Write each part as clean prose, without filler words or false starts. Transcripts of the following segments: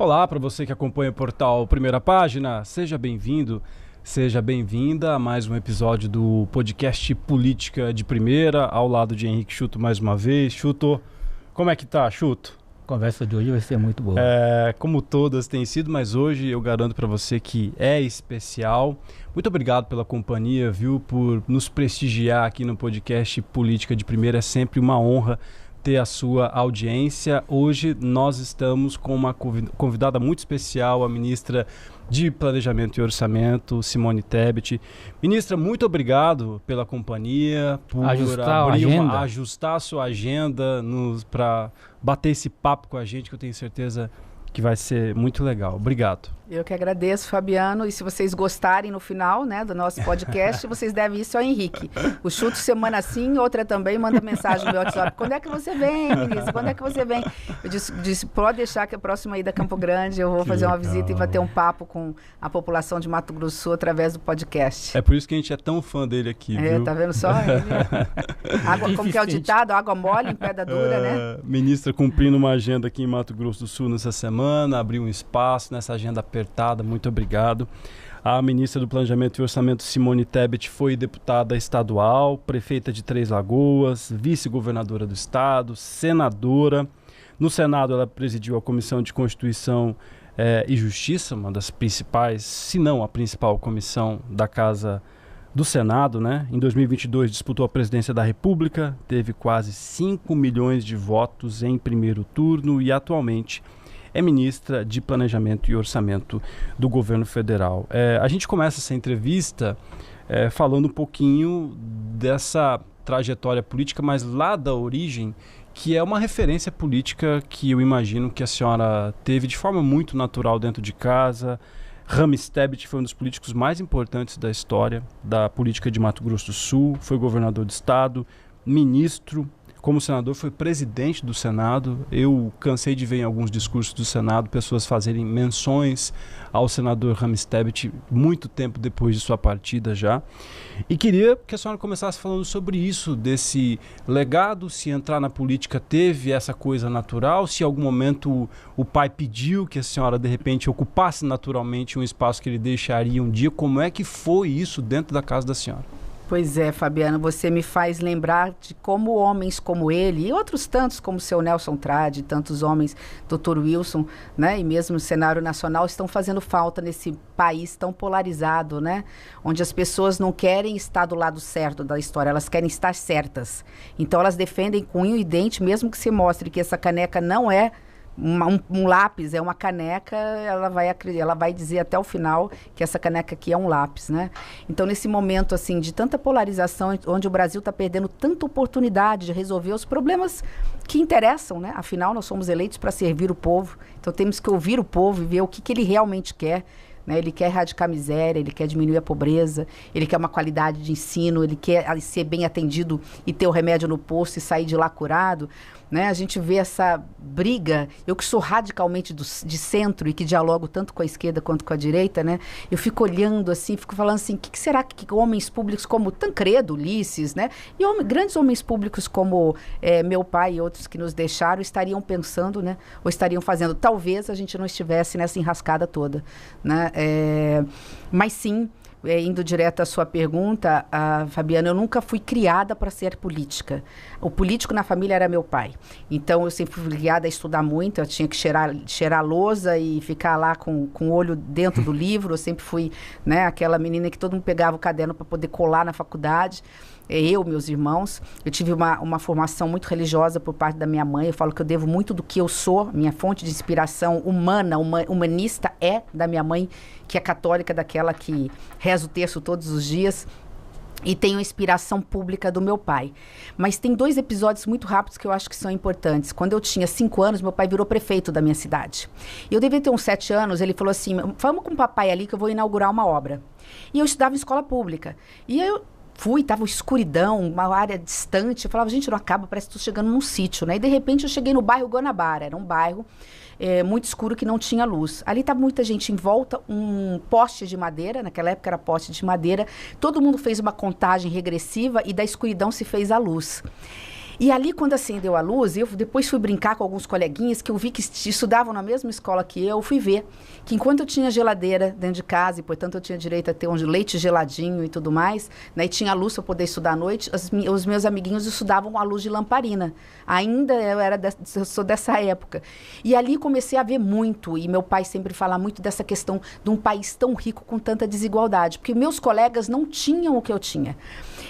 Olá para você que acompanha o portal Primeira Página, seja bem-vindo, seja bem-vinda a mais um episódio do podcast Política de Primeira, ao lado de Henrique Schuto mais uma vez. Schuto, como é que tá, Schuto? A conversa de hoje vai ser muito boa. Como todas têm sido, mas hoje eu garanto para você que é especial. Muito obrigado pela companhia, viu, por nos prestigiar aqui no podcast Política de Primeira. É sempre uma honra ter a sua audiência. Hoje nós estamos com uma convidada muito especial, a ministra de Planejamento e Orçamento, Simone Tebet. Ministra, muito obrigado pela companhia, por ajustar a sua agenda para bater esse papo com a gente, que eu tenho certeza que vai ser muito legal. Obrigado. Eu que agradeço, Fabiano, e se vocês gostarem no final, né, do nosso podcast, vocês devem isso ao Henrique. O Schuto semana sim, outra também, manda mensagem no meu WhatsApp. Quando é que você vem, ministro? Quando é que você vem? Eu disse, pode deixar que a próxima ida a Campo Grande eu vou fazer uma visita e bater um papo com a população de Mato Grosso do Sul através do podcast. É por isso que a gente é tão fã dele aqui, viu? Tá vendo só? Água, como que é o ditado? Água mole em pedra dura, né? Ministra cumprindo uma agenda aqui em Mato Grosso do Sul nessa semana, abriu um espaço nessa agenda apertada, muito obrigado. A ministra do Planejamento e Orçamento, Simone Tebet, foi deputada estadual, prefeita de Três Lagoas, vice-governadora do estado, senadora. No Senado ela presidiu a Comissão de Constituição e Justiça, uma das principais, se não a principal comissão da Casa do Senado, né? Em 2022 disputou a presidência da República, teve quase 5 milhões de votos em primeiro turno e atualmente é ministra de Planejamento e Orçamento do governo federal. A gente começa essa entrevista falando um pouquinho dessa trajetória política, mas lá da origem, que é uma referência política que eu imagino que a senhora teve de forma muito natural dentro de casa. Rames Tebet foi um dos políticos mais importantes da história da política de Mato Grosso do Sul, foi governador do estado, ministro. Como senador, foi presidente do Senado. Eu cansei de ver em alguns discursos do Senado pessoas fazerem menções ao senador Rames Tebet muito tempo depois de sua partida já. E queria que a senhora começasse falando sobre isso, desse legado, se entrar na política teve essa coisa natural, se em algum momento o pai pediu que a senhora de repente ocupasse naturalmente um espaço que ele deixaria um dia. Como é que foi isso dentro da casa da senhora? Pois é, Fabiano, você me faz lembrar de como homens como ele e outros tantos como o seu Nelson Trade, tantos homens, Dr. Wilson, né, e mesmo no cenário nacional estão fazendo falta nesse país tão polarizado, né, onde as pessoas não querem estar do lado certo da história, elas querem estar certas. Então elas defendem com unho e dente, mesmo que se mostre que essa caneca não é um lápis, é uma caneca, ela vai dizer até o final que essa caneca aqui é um lápis, né? Então, nesse momento, assim, de tanta polarização, onde o Brasil está perdendo tanta oportunidade de resolver os problemas que interessam, né? Afinal, nós somos eleitos para servir o povo, então temos que ouvir o povo e ver o que ele realmente quer. Né? Ele quer erradicar a miséria, ele quer diminuir a pobreza, ele quer uma qualidade de ensino, ele quer ser bem atendido e ter o remédio no posto e sair de lá curado. Né? A gente vê essa briga, eu que sou radicalmente de centro e que dialogo tanto com a esquerda quanto com a direita, né? Eu fico olhando assim, fico falando assim, o que será que homens públicos como Tancredo, Ulisses, né? E grandes homens públicos como meu pai e outros que nos deixaram estariam pensando, né? Ou estariam fazendo, talvez a gente não estivesse nessa enrascada toda, né? Mas sim, indo direto à sua pergunta, Fabiana, eu nunca fui criada para ser política. O político na família era meu pai. Então, eu sempre fui ligada a estudar muito. Eu tinha que cheirar lousa e ficar lá com o olho dentro do livro. Eu sempre fui, né, aquela menina que todo mundo pegava o caderno para poder colar na faculdade. Meus irmãos. Eu tive uma formação muito religiosa por parte da minha mãe. Eu falo que eu devo muito do que eu sou. Minha fonte de inspiração humanista é da minha mãe, que é católica, daquela que reza o terço todos os dias. E tenho a inspiração pública do meu pai. Mas tem 2 episódios muito rápidos que eu acho que são importantes. Quando eu tinha 5 anos, meu pai virou prefeito da minha cidade. E eu devia ter uns 7 anos, ele falou assim, vamos com o papai ali que eu vou inaugurar uma obra. E eu estudava em escola pública. E eu tava escuridão, uma área distante. Eu falava, gente, não acaba, parece que estou chegando num sítio, né? E de repente eu cheguei no bairro Guanabara, era um bairro muito escuro que não tinha luz. Ali estava muita gente em volta, um poste de madeira, naquela época era poste de madeira. Todo mundo fez uma contagem regressiva e da escuridão se fez a luz. E ali, quando acendeu a luz, eu depois fui brincar com alguns coleguinhas que eu vi que estudavam na mesma escola que eu fui ver que enquanto eu tinha geladeira dentro de casa, e portanto eu tinha direito a ter um leite geladinho e tudo mais, né, e tinha luz para poder estudar à noite, os meus amiguinhos estudavam à luz de lamparina. Ainda eu sou dessa época. E ali comecei a ver muito, e meu pai sempre fala muito dessa questão de um país tão rico com tanta desigualdade, porque meus colegas não tinham o que eu tinha.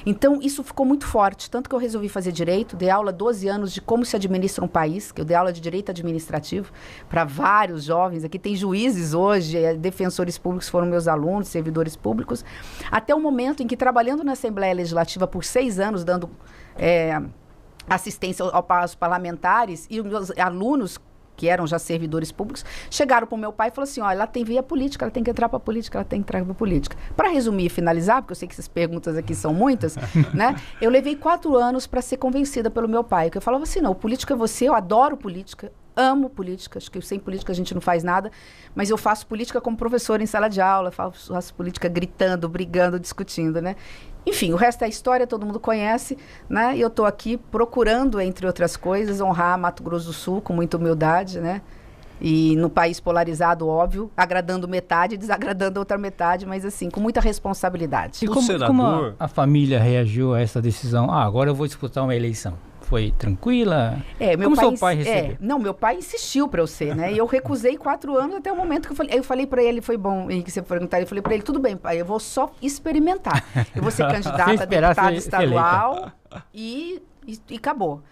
Então, isso ficou muito forte, tanto que eu resolvi fazer direito, dei aula 12 anos de como se administra um país, que eu dei aula de direito administrativo para vários jovens, aqui tem juízes hoje, defensores públicos foram meus alunos, servidores públicos, até o momento em que, trabalhando na Assembleia Legislativa por 6 anos, dando assistência aos parlamentares, e os meus alunos, que eram já servidores públicos, chegaram para o meu pai e falaram assim, ela tem via política, ela tem que entrar para a política, ela tem que entrar para a política. Para resumir e finalizar, porque eu sei que essas perguntas aqui são muitas, né? Eu levei 4 anos para ser convencida pelo meu pai, que eu falava assim, não, política é você, eu adoro política, amo política, acho que sem política a gente não faz nada, mas eu faço política como professora em sala de aula, faço política gritando, brigando, discutindo, né? Enfim, o resto é história, todo mundo conhece, né? E eu estou aqui procurando, entre outras coisas, honrar Mato Grosso do Sul com muita humildade, né? E no país polarizado, óbvio, agradando metade, desagradando a outra metade, mas assim, com muita responsabilidade. E como a família reagiu a essa decisão? Agora eu vou disputar uma eleição. Foi tranquila? Como seu pai recebeu? Não, meu pai insistiu para eu ser, né? E eu recusei 4 anos até o momento que eu falei para ele, foi bom, e que você perguntar, eu falei para ele, tudo bem, pai, eu vou só experimentar. Eu vou ser candidata a deputada estadual e acabou.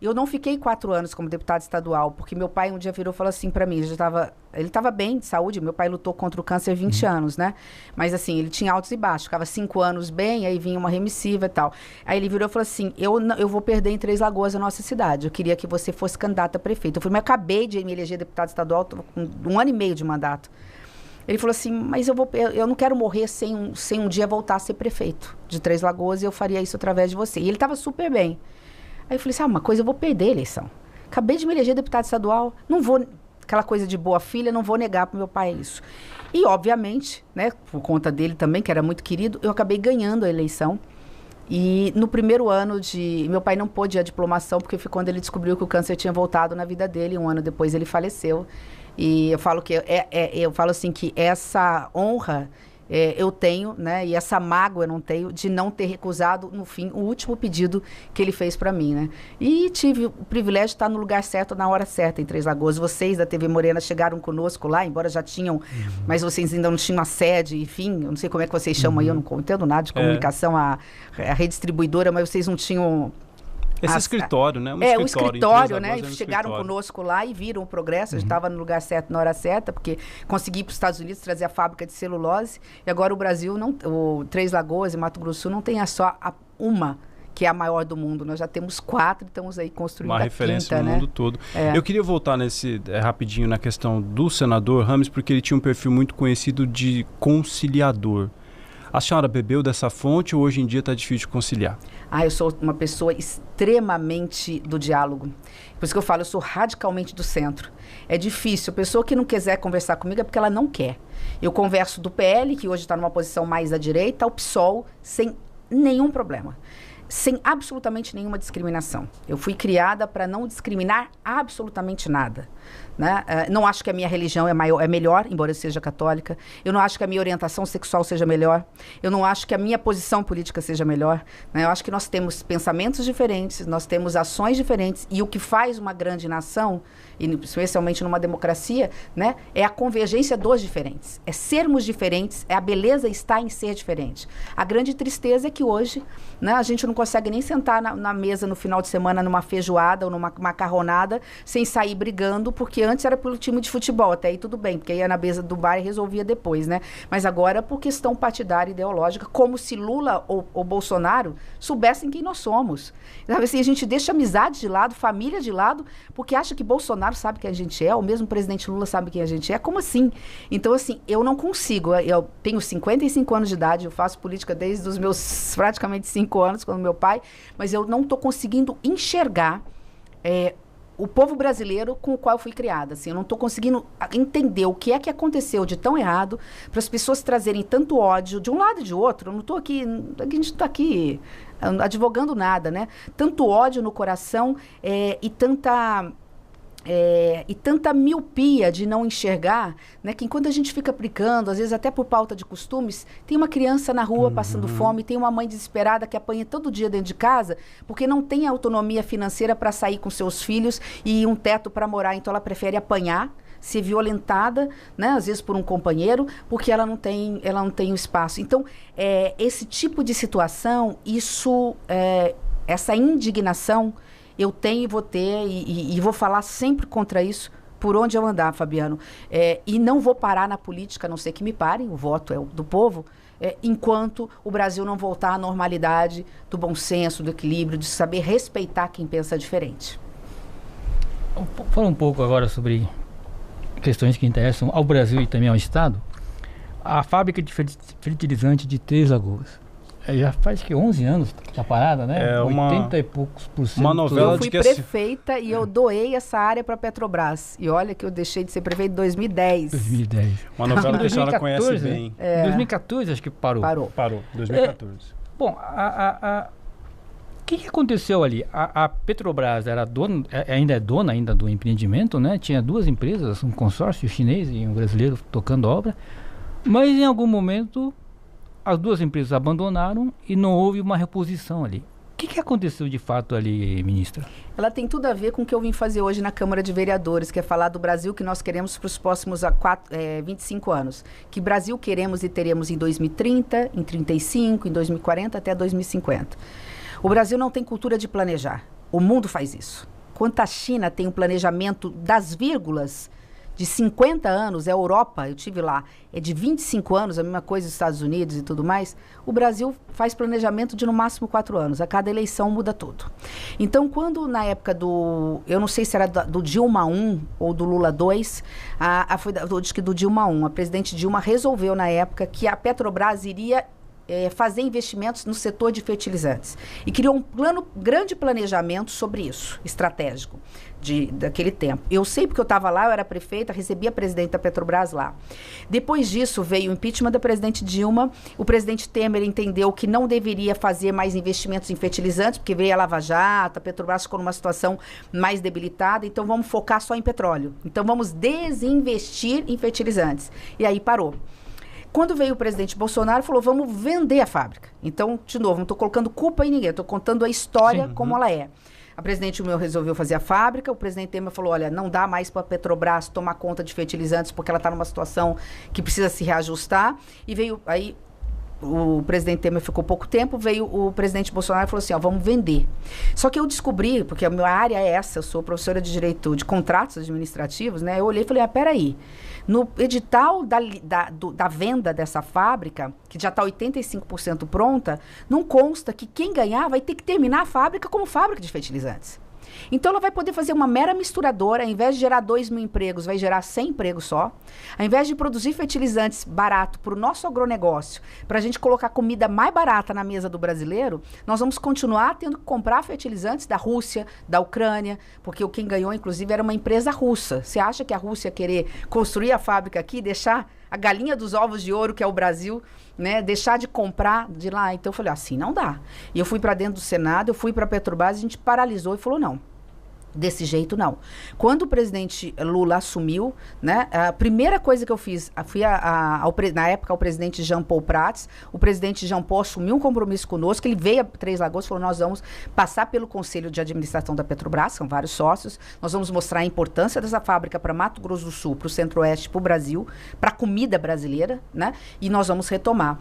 Eu não fiquei 4 anos como deputada estadual, porque meu pai um dia virou e falou assim para mim, ele estava bem de saúde, meu pai lutou contra o câncer há 20 anos, né? Mas assim, ele tinha altos e baixos, ficava 5 anos bem, aí vinha uma remissiva e tal. Aí ele virou e falou assim, eu vou perder em Três Lagoas a nossa cidade, eu queria que você fosse candidata a prefeito. Eu falei, mas eu acabei de me eleger deputada estadual, tô com 1 ano e meio de mandato. Ele falou assim, mas eu não quero morrer sem um dia voltar a ser prefeito de Três Lagoas, e eu faria isso através de você. E ele estava super bem. Aí eu falei assim, uma coisa, eu vou perder a eleição. Acabei de me eleger deputada estadual, não vou, aquela coisa de boa filha, não vou negar para o meu pai isso. E, obviamente, né, por conta dele também, que era muito querido, eu acabei ganhando a eleição. E no primeiro ano meu pai não pôde ir à diplomação, porque foi quando ele descobriu que o câncer tinha voltado na vida dele, 1 ano depois ele faleceu. E eu falo eu falo assim que essa honra eu tenho, né, e essa mágoa eu não tenho de não ter recusado, no fim, o último pedido que ele fez para mim, né? E tive o privilégio de estar no lugar certo, na hora certa, em Três Lagoas. Vocês da TV Morena chegaram conosco lá, embora já tinham, mas vocês ainda não tinham a sede, enfim, eu não sei como é que vocês chamam aí, eu não entendo nada de comunicação, a redistribuidora, mas vocês não tinham... Esse escritório, né? O escritório, né? E chegaram conosco lá e viram o progresso. A gente estava no lugar certo, na hora certa, porque consegui ir para os Estados Unidos trazer a fábrica de celulose. E agora o Brasil, o Três Lagoas e Mato Grosso do Sul não tem só uma, que é a maior do mundo. Nós já temos 4 e estamos aí construindo uma referência no mundo todo. Eu queria voltar rapidinho na questão do senador Rames, porque ele tinha um perfil muito conhecido de conciliador. A senhora bebeu dessa fonte ou hoje em dia está difícil de conciliar? Eu sou uma pessoa extremamente do diálogo. Por isso que eu falo, eu sou radicalmente do centro. É difícil. A pessoa que não quiser conversar comigo é porque ela não quer. Eu converso do PL, que hoje está numa posição mais à direita, ao PSOL, sem nenhum problema. Sem absolutamente nenhuma discriminação. Eu fui criada para não discriminar absolutamente nada. Né? Não acho que a minha religião é melhor, embora eu seja católica. Eu não acho que a minha orientação sexual seja melhor. Eu não acho que a minha posição política seja melhor. Né? Eu acho que nós temos pensamentos diferentes, nós temos ações diferentes, e o que faz uma grande nação, e especialmente numa democracia, né, é a convergência dos diferentes. É sermos diferentes, a beleza está em ser diferente. A grande tristeza é que hoje, né, a gente não consegue nem sentar na mesa no final de semana numa feijoada ou numa macarronada sem sair brigando, porque antes era pelo time de futebol, até aí tudo bem, porque ia na mesa do bar e resolvia depois, né? Mas agora por questão partidária, ideológica, como se Lula ou Bolsonaro soubessem quem nós somos. Sabe assim, a gente deixa amizade de lado, família de lado, porque acha que Bolsonaro sabe quem a gente é, ou mesmo o presidente Lula sabe quem a gente é. Como assim? Então, assim, eu não consigo. Eu tenho 55 anos de idade, eu faço política desde os meus praticamente 5 anos, com o meu pai, mas eu não estou conseguindo enxergar o povo brasileiro com o qual eu fui criada. Assim, eu não estou conseguindo entender o que é que aconteceu de tão errado para as pessoas trazerem tanto ódio de um lado e de outro. Eu não estou aqui, a gente não está aqui advogando nada, né? Tanto ódio no coração e tanta miopia de não enxergar, né, que enquanto a gente fica aplicando, às vezes até por falta de costumes, tem uma criança na rua passando fome, tem uma mãe desesperada que apanha todo dia dentro de casa porque não tem autonomia financeira para sair com seus filhos e um teto para morar, então ela prefere apanhar, ser violentada, né, às vezes por um companheiro, porque ela não tem o espaço. Então, esse tipo de situação, essa indignação, eu tenho e vou ter, e vou falar sempre contra isso, por onde eu andar, Fabiano. E não vou parar na política, a não ser que me parem, o voto é do povo, enquanto o Brasil não voltar à normalidade do bom senso, do equilíbrio, de saber respeitar quem pensa diferente. Fala um pouco agora sobre questões que interessam ao Brasil e também ao Estado. A fábrica de fertilizante de Três Lagoas. Já faz que 11 anos que parada, né? 80 e poucos %. Uma novela eu fui prefeita e eu doei essa área para a Petrobras. E olha que eu deixei de ser prefeita em 2010. 2010. Uma novela que a senhora conhece bem. 2014 acho que parou. Parou, 2014. Bom, o que aconteceu ali? A Petrobras era dona, ainda é dona do empreendimento, né? Tinha duas empresas, um consórcio chinês e um brasileiro tocando a obra. Mas em algum momento as duas empresas abandonaram e não houve uma reposição ali. O que aconteceu de fato ali, ministra? Ela tem tudo a ver com o que eu vim fazer hoje na Câmara de Vereadores, que é falar do Brasil que nós queremos para os próximos 25 anos. Que Brasil queremos e teremos em 2030, em 35, em 2040 até 2050. O Brasil não tem cultura de planejar. O mundo faz isso. Quanto a China tem um planejamento das vírgulas de 50 anos, a Europa, eu tive lá, é de 25 anos, a mesma coisa dos Estados Unidos e tudo mais, o Brasil faz planejamento de no máximo 4 anos, a cada eleição muda tudo. Então, quando na época eu não sei se era do Dilma 1 ou do Lula 2, acho que do Dilma 1, a presidente Dilma resolveu na época que a Petrobras iria fazer investimentos no setor de fertilizantes. E criou um grande planejamento sobre isso, estratégico, daquele tempo. Eu sei porque eu estava lá, eu era prefeita, recebi a presidente da Petrobras lá. Depois disso, veio o impeachment da presidente Dilma, o presidente Temer entendeu que não deveria fazer mais investimentos em fertilizantes, porque veio a Lava Jato, a Petrobras ficou numa situação mais debilitada, então vamos focar só em petróleo. Então vamos desinvestir em fertilizantes. E aí parou. Quando veio o presidente Bolsonaro, falou, vamos vender a fábrica. Então, de novo, não estou colocando culpa em ninguém, estou contando a história como ela é. A presidente Dilma resolveu fazer a fábrica, o presidente Temer falou, olha, não dá mais para a Petrobras tomar conta de fertilizantes porque ela está numa situação que precisa se reajustar. E veio aí, o presidente Temer ficou pouco tempo, veio o presidente Bolsonaro e falou assim, ó, vamos vender. Só que eu descobri, porque a minha área é essa, eu sou professora de Direito de Contratos Administrativos, né? Eu olhei e falei, peraí, no edital da venda dessa fábrica, que já está 85% pronta, não consta que quem ganhar vai ter que terminar a fábrica como fábrica de fertilizantes. Então, ela vai poder fazer uma mera misturadora, ao invés de gerar 2 mil empregos, vai gerar 100 empregos só. Ao invés de produzir fertilizantes barato para o nosso agronegócio, para a gente colocar comida mais barata na mesa do brasileiro, nós vamos continuar tendo que comprar fertilizantes da Rússia, da Ucrânia, porque quem ganhou, inclusive, era uma empresa russa. Você acha que a Rússia ia querer construir a fábrica aqui, deixar a galinha dos ovos de ouro, que é o Brasil, né, deixar de comprar de lá? Então eu falei, assim não dá. E eu fui para dentro do Senado, eu fui para a Petrobras, a gente paralisou e falou, não, desse jeito não. Quando o presidente Lula assumiu, né, a primeira coisa que eu fiz, fui na época ao presidente Jean Paul Prats, o presidente Jean Paul assumiu um compromisso conosco, ele veio a Três Lagoas e falou, nós vamos passar pelo Conselho de Administração da Petrobras, são vários sócios, nós vamos mostrar a importância dessa fábrica para Mato Grosso do Sul, para o Centro-Oeste, para o Brasil, para a comida brasileira, né, e nós vamos retomar.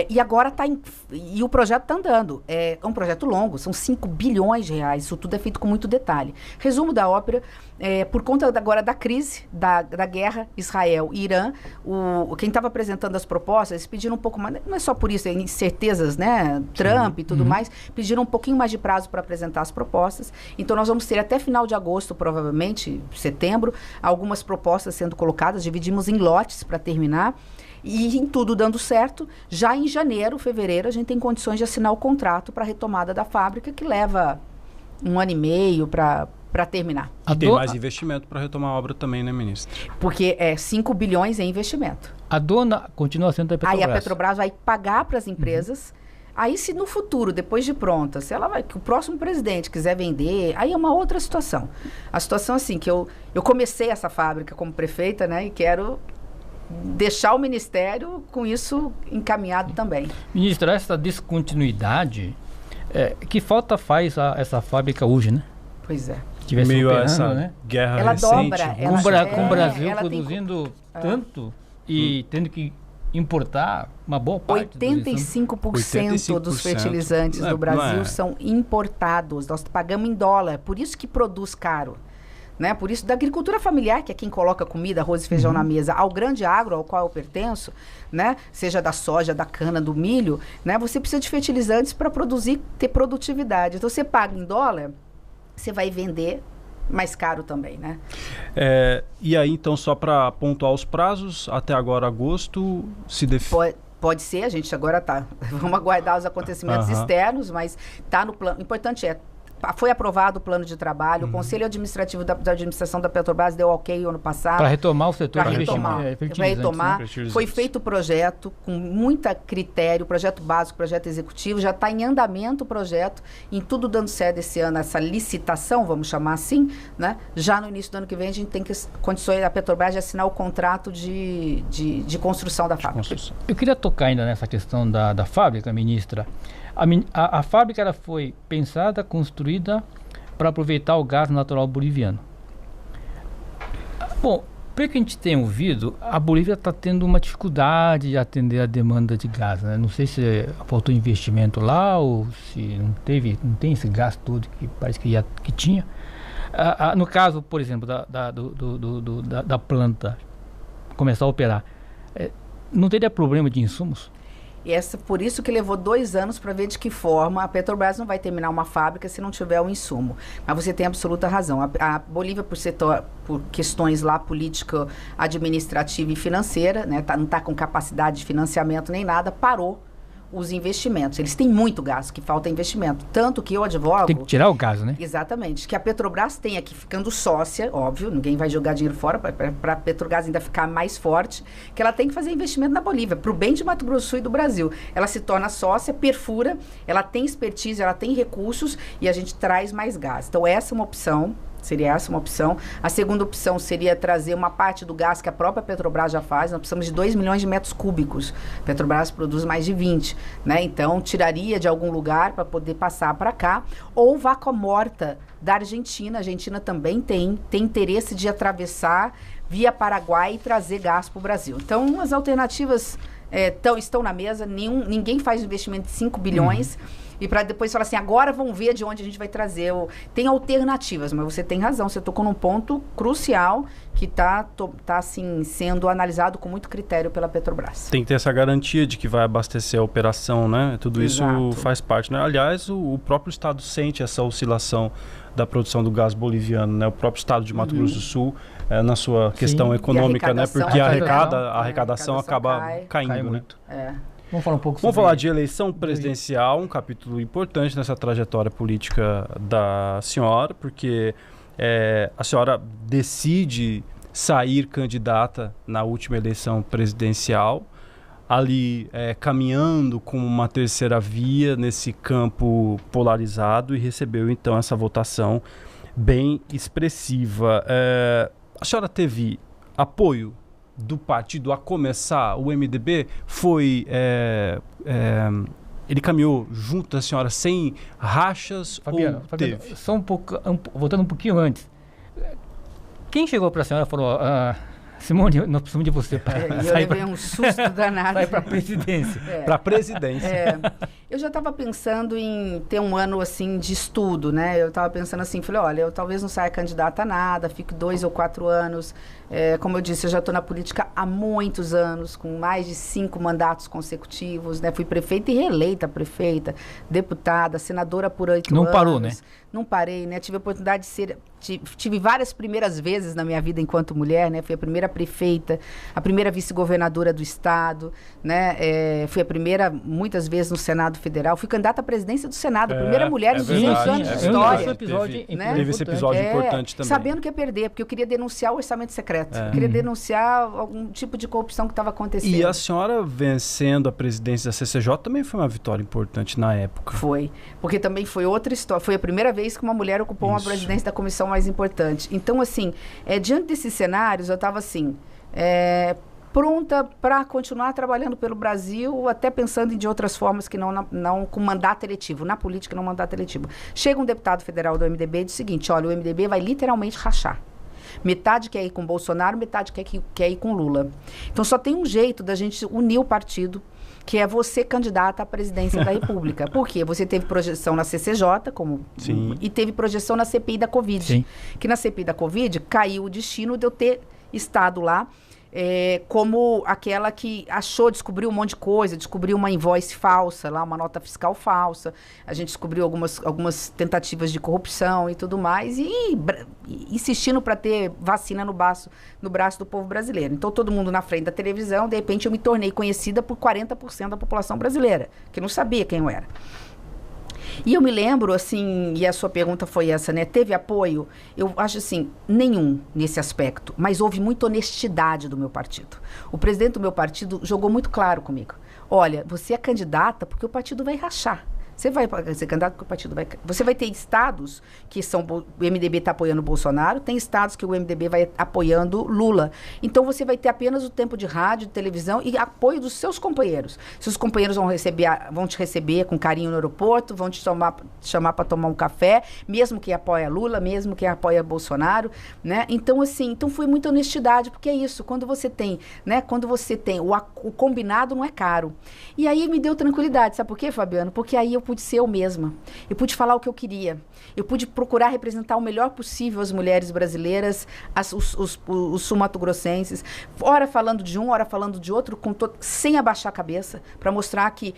E agora e o projeto está andando. É um projeto longo, são 5 bilhões de reais, isso tudo é feito com muito detalhe. Resumo da ópera, por conta agora da crise, da guerra Israel e Irã, quem estava apresentando as propostas, eles pediram um pouco mais, não é só por isso, é incertezas, né? Trump e tudo mais, pediram um pouquinho mais de prazo para apresentar as propostas. Então nós vamos ter até final de agosto, provavelmente, setembro, algumas propostas sendo colocadas, dividimos em lotes para terminar. E em tudo dando certo, já em janeiro, fevereiro, a gente tem condições de assinar o contrato para a retomada da fábrica, que leva 1 ano e meio para para terminar. E tem mais investimento para retomar a obra também, né, ministra? Porque 5 bilhões em investimento. A dona continua sendo a Petrobras. Aí a Petrobras vai pagar para as empresas. Aí se no futuro, depois de pronta, se ela vai, que o próximo presidente quiser vender, aí é uma outra situação. A situação assim, que eu comecei essa fábrica como prefeita, né, e quero deixar o Ministério com isso encaminhado também. Ministra, essa descontinuidade, que falta faz essa fábrica hoje, né? Pois é. Tivesse meio operando, essa né? guerra Ela recente. dobra, Com o Brasil ela produzindo tanto e tendo que importar uma boa parte. 85% dos fertilizantes do Brasil são importados. Nós pagamos em dólar, por isso que produz caro. Né? Por isso, da agricultura familiar, que é quem coloca comida, arroz e feijão na mesa, ao grande agro, ao qual eu pertenço, né? Seja da soja, da cana, do milho, né? Você precisa de fertilizantes para produzir, ter produtividade. Então, você paga em dólar, você vai vender mais caro também, né? E aí, então, só para pontuar os prazos, até agora, agosto, se define... Pode ser, a gente agora tá. Vamos aguardar os acontecimentos externos, mas tá no plano. O importante foi aprovado o plano de trabalho, o Conselho Administrativo da Administração da Petrobras deu ok ano passado. Para retomar o setor de retomar. Foi feito o projeto com muita critério, projeto básico, projeto executivo, já está em andamento o projeto, em tudo dando certo esse ano, essa licitação, vamos chamar assim, né? Já no início do ano que vem a gente tem condições da Petrobras de assinar o contrato de construção da fábrica. Eu queria tocar ainda nessa questão da fábrica, ministra. A fábrica ela foi pensada, construída para aproveitar o gás natural boliviano. Bom, pelo que a gente tem ouvido, a Bolívia está tendo uma dificuldade de atender a demanda de gás, né? Não sei se faltou investimento lá ou se não tem esse gás todo que parece que tinha. No caso, por exemplo, da planta começar a operar, não teria problema de insumos? Por isso que levou 2 anos para ver de que forma a Petrobras não vai terminar uma fábrica se não tiver o insumo. Mas você tem absoluta razão. A Bolívia, por questões lá política, administrativa e financeira, né, não está com capacidade de financiamento nem nada, parou os investimentos. Eles têm muito gás, que falta investimento. Tanto que eu advogo... Tem que tirar o gás, né? Exatamente. Que a Petrobras tem aqui, ficando sócia, óbvio, ninguém vai jogar dinheiro fora, para a Petrobras ainda ficar mais forte, que ela tem que fazer investimento na Bolívia, para o bem de Mato Grosso do Sul e do Brasil. Ela se torna sócia, perfura, ela tem expertise, ela tem recursos e a gente traz mais gás. Então, essa é uma opção. Seria essa uma opção. A segunda opção seria trazer uma parte do gás que a própria Petrobras já faz. Nós precisamos de 2 milhões de metros cúbicos. A Petrobras produz mais de 20, né? Então, tiraria de algum lugar para poder passar para cá. Ou Vaca Morta da Argentina. A Argentina também tem interesse de atravessar via Paraguai e trazer gás para o Brasil. Então, as alternativas estão na mesa. Ninguém faz investimento de 5 bilhões. E para depois falar assim, agora vamos ver de onde a gente vai trazer. Tem alternativas, mas você tem razão. Você tocou num ponto crucial que está assim, sendo analisado com muito critério pela Petrobras. Tem que ter essa garantia de que vai abastecer a operação, né? Tudo Exato. Isso faz parte, né? Aliás, o próprio Estado sente essa oscilação da produção do gás boliviano, né? O próprio Estado de Mato Grosso do Sul, na sua questão econômica, né? Porque a arrecadação acaba caindo, muito. Né? Vamos falar um pouco Vamos falar de eleição presidencial, um capítulo importante nessa trajetória política da senhora, porque a senhora decide sair candidata na última eleição presidencial, ali caminhando como uma terceira via nesse campo polarizado e recebeu então essa votação bem expressiva. A senhora teve apoio do partido a começar, o MDB, ele caminhou junto da senhora sem rachas? Fabiano, só um pouco, voltando um pouquinho antes. Quem chegou para a senhora e falou, Simone, nós precisamos de você para eu levei um susto danado. Sair para a presidência. Para a presidência. Eu já estava pensando em ter um ano assim de estudo, né? Eu estava pensando assim, falei, olha, eu talvez não saia candidata a nada, fique 2 ou 4 anos. Como eu disse, eu já estou na política há muitos anos, com mais de 5 mandatos consecutivos, né? Fui prefeita e reeleita prefeita, deputada, senadora por 8 anos. Não parou, né? Não parei, né? Tive a oportunidade de ser tive várias primeiras vezes na minha vida enquanto mulher, né? Fui a primeira prefeita, a primeira vice-governadora do estado, né? Fui a primeira, muitas vezes, no Senado Federal. Fui candidata à presidência do Senado, a primeira mulher em 200 anos de história. Teve esse episódio importante também. Sabendo que ia perder, porque eu queria denunciar o orçamento secreto. Eu queria denunciar algum tipo de corrupção que estava acontecendo. E a senhora vencendo a presidência da CCJ também foi uma vitória importante na época. Foi, porque também foi outra história. Foi a primeira vez que uma mulher ocupou uma presidência da comissão mais importante. Então, assim, diante desses cenários, eu estava assim, pronta para continuar trabalhando pelo Brasil, até pensando em de outras formas que não com mandato eletivo, na política não mandato eletivo. Chega um deputado federal do MDB e diz o seguinte: olha, o MDB vai literalmente rachar. Metade quer ir com Bolsonaro, metade quer ir com Lula. Então só tem um jeito da gente unir o partido, que é você candidata à presidência da República. Por quê? Você teve projeção na CCJ, e teve projeção na CPI da Covid. Sim. Que na CPI da Covid caiu o destino de eu ter estado lá como aquela que descobriu um monte de coisa, descobriu uma invoice falsa, lá, uma nota fiscal falsa. A gente descobriu algumas tentativas de corrupção e tudo mais, e insistindo para ter vacina no braço do povo brasileiro. Então, todo mundo na frente da televisão, de repente eu me tornei conhecida por 40% da população brasileira, que não sabia quem eu era. E eu me lembro, assim, e a sua pergunta foi essa, né? Teve apoio? Eu acho, assim, nenhum nesse aspecto, mas houve muita honestidade do meu partido. O presidente do meu partido jogou muito claro comigo. Olha, você é candidata porque o partido vai rachar. Você vai ser candidato porque o partido vai... Você vai ter estados que são... O MDB está apoiando o Bolsonaro, tem estados que o MDB vai apoiando Lula. Então, você vai ter apenas o tempo de rádio, de televisão e apoio dos seus companheiros. Seus companheiros vão te receber com carinho no aeroporto, vão te chamar para tomar um café, mesmo que apoia Lula, mesmo que apoia Bolsonaro, né? Então, assim, foi muita honestidade, porque é isso, quando você tem, né? Quando você tem, o combinado não é caro. E aí me deu tranquilidade, sabe por quê, Fabiano? Porque aí eu pude ser eu mesma, eu pude falar o que eu queria, eu pude procurar representar o melhor possível as mulheres brasileiras, os sul-mato-grossenses, ora falando de um, ora falando de outro, sem abaixar a cabeça, para mostrar que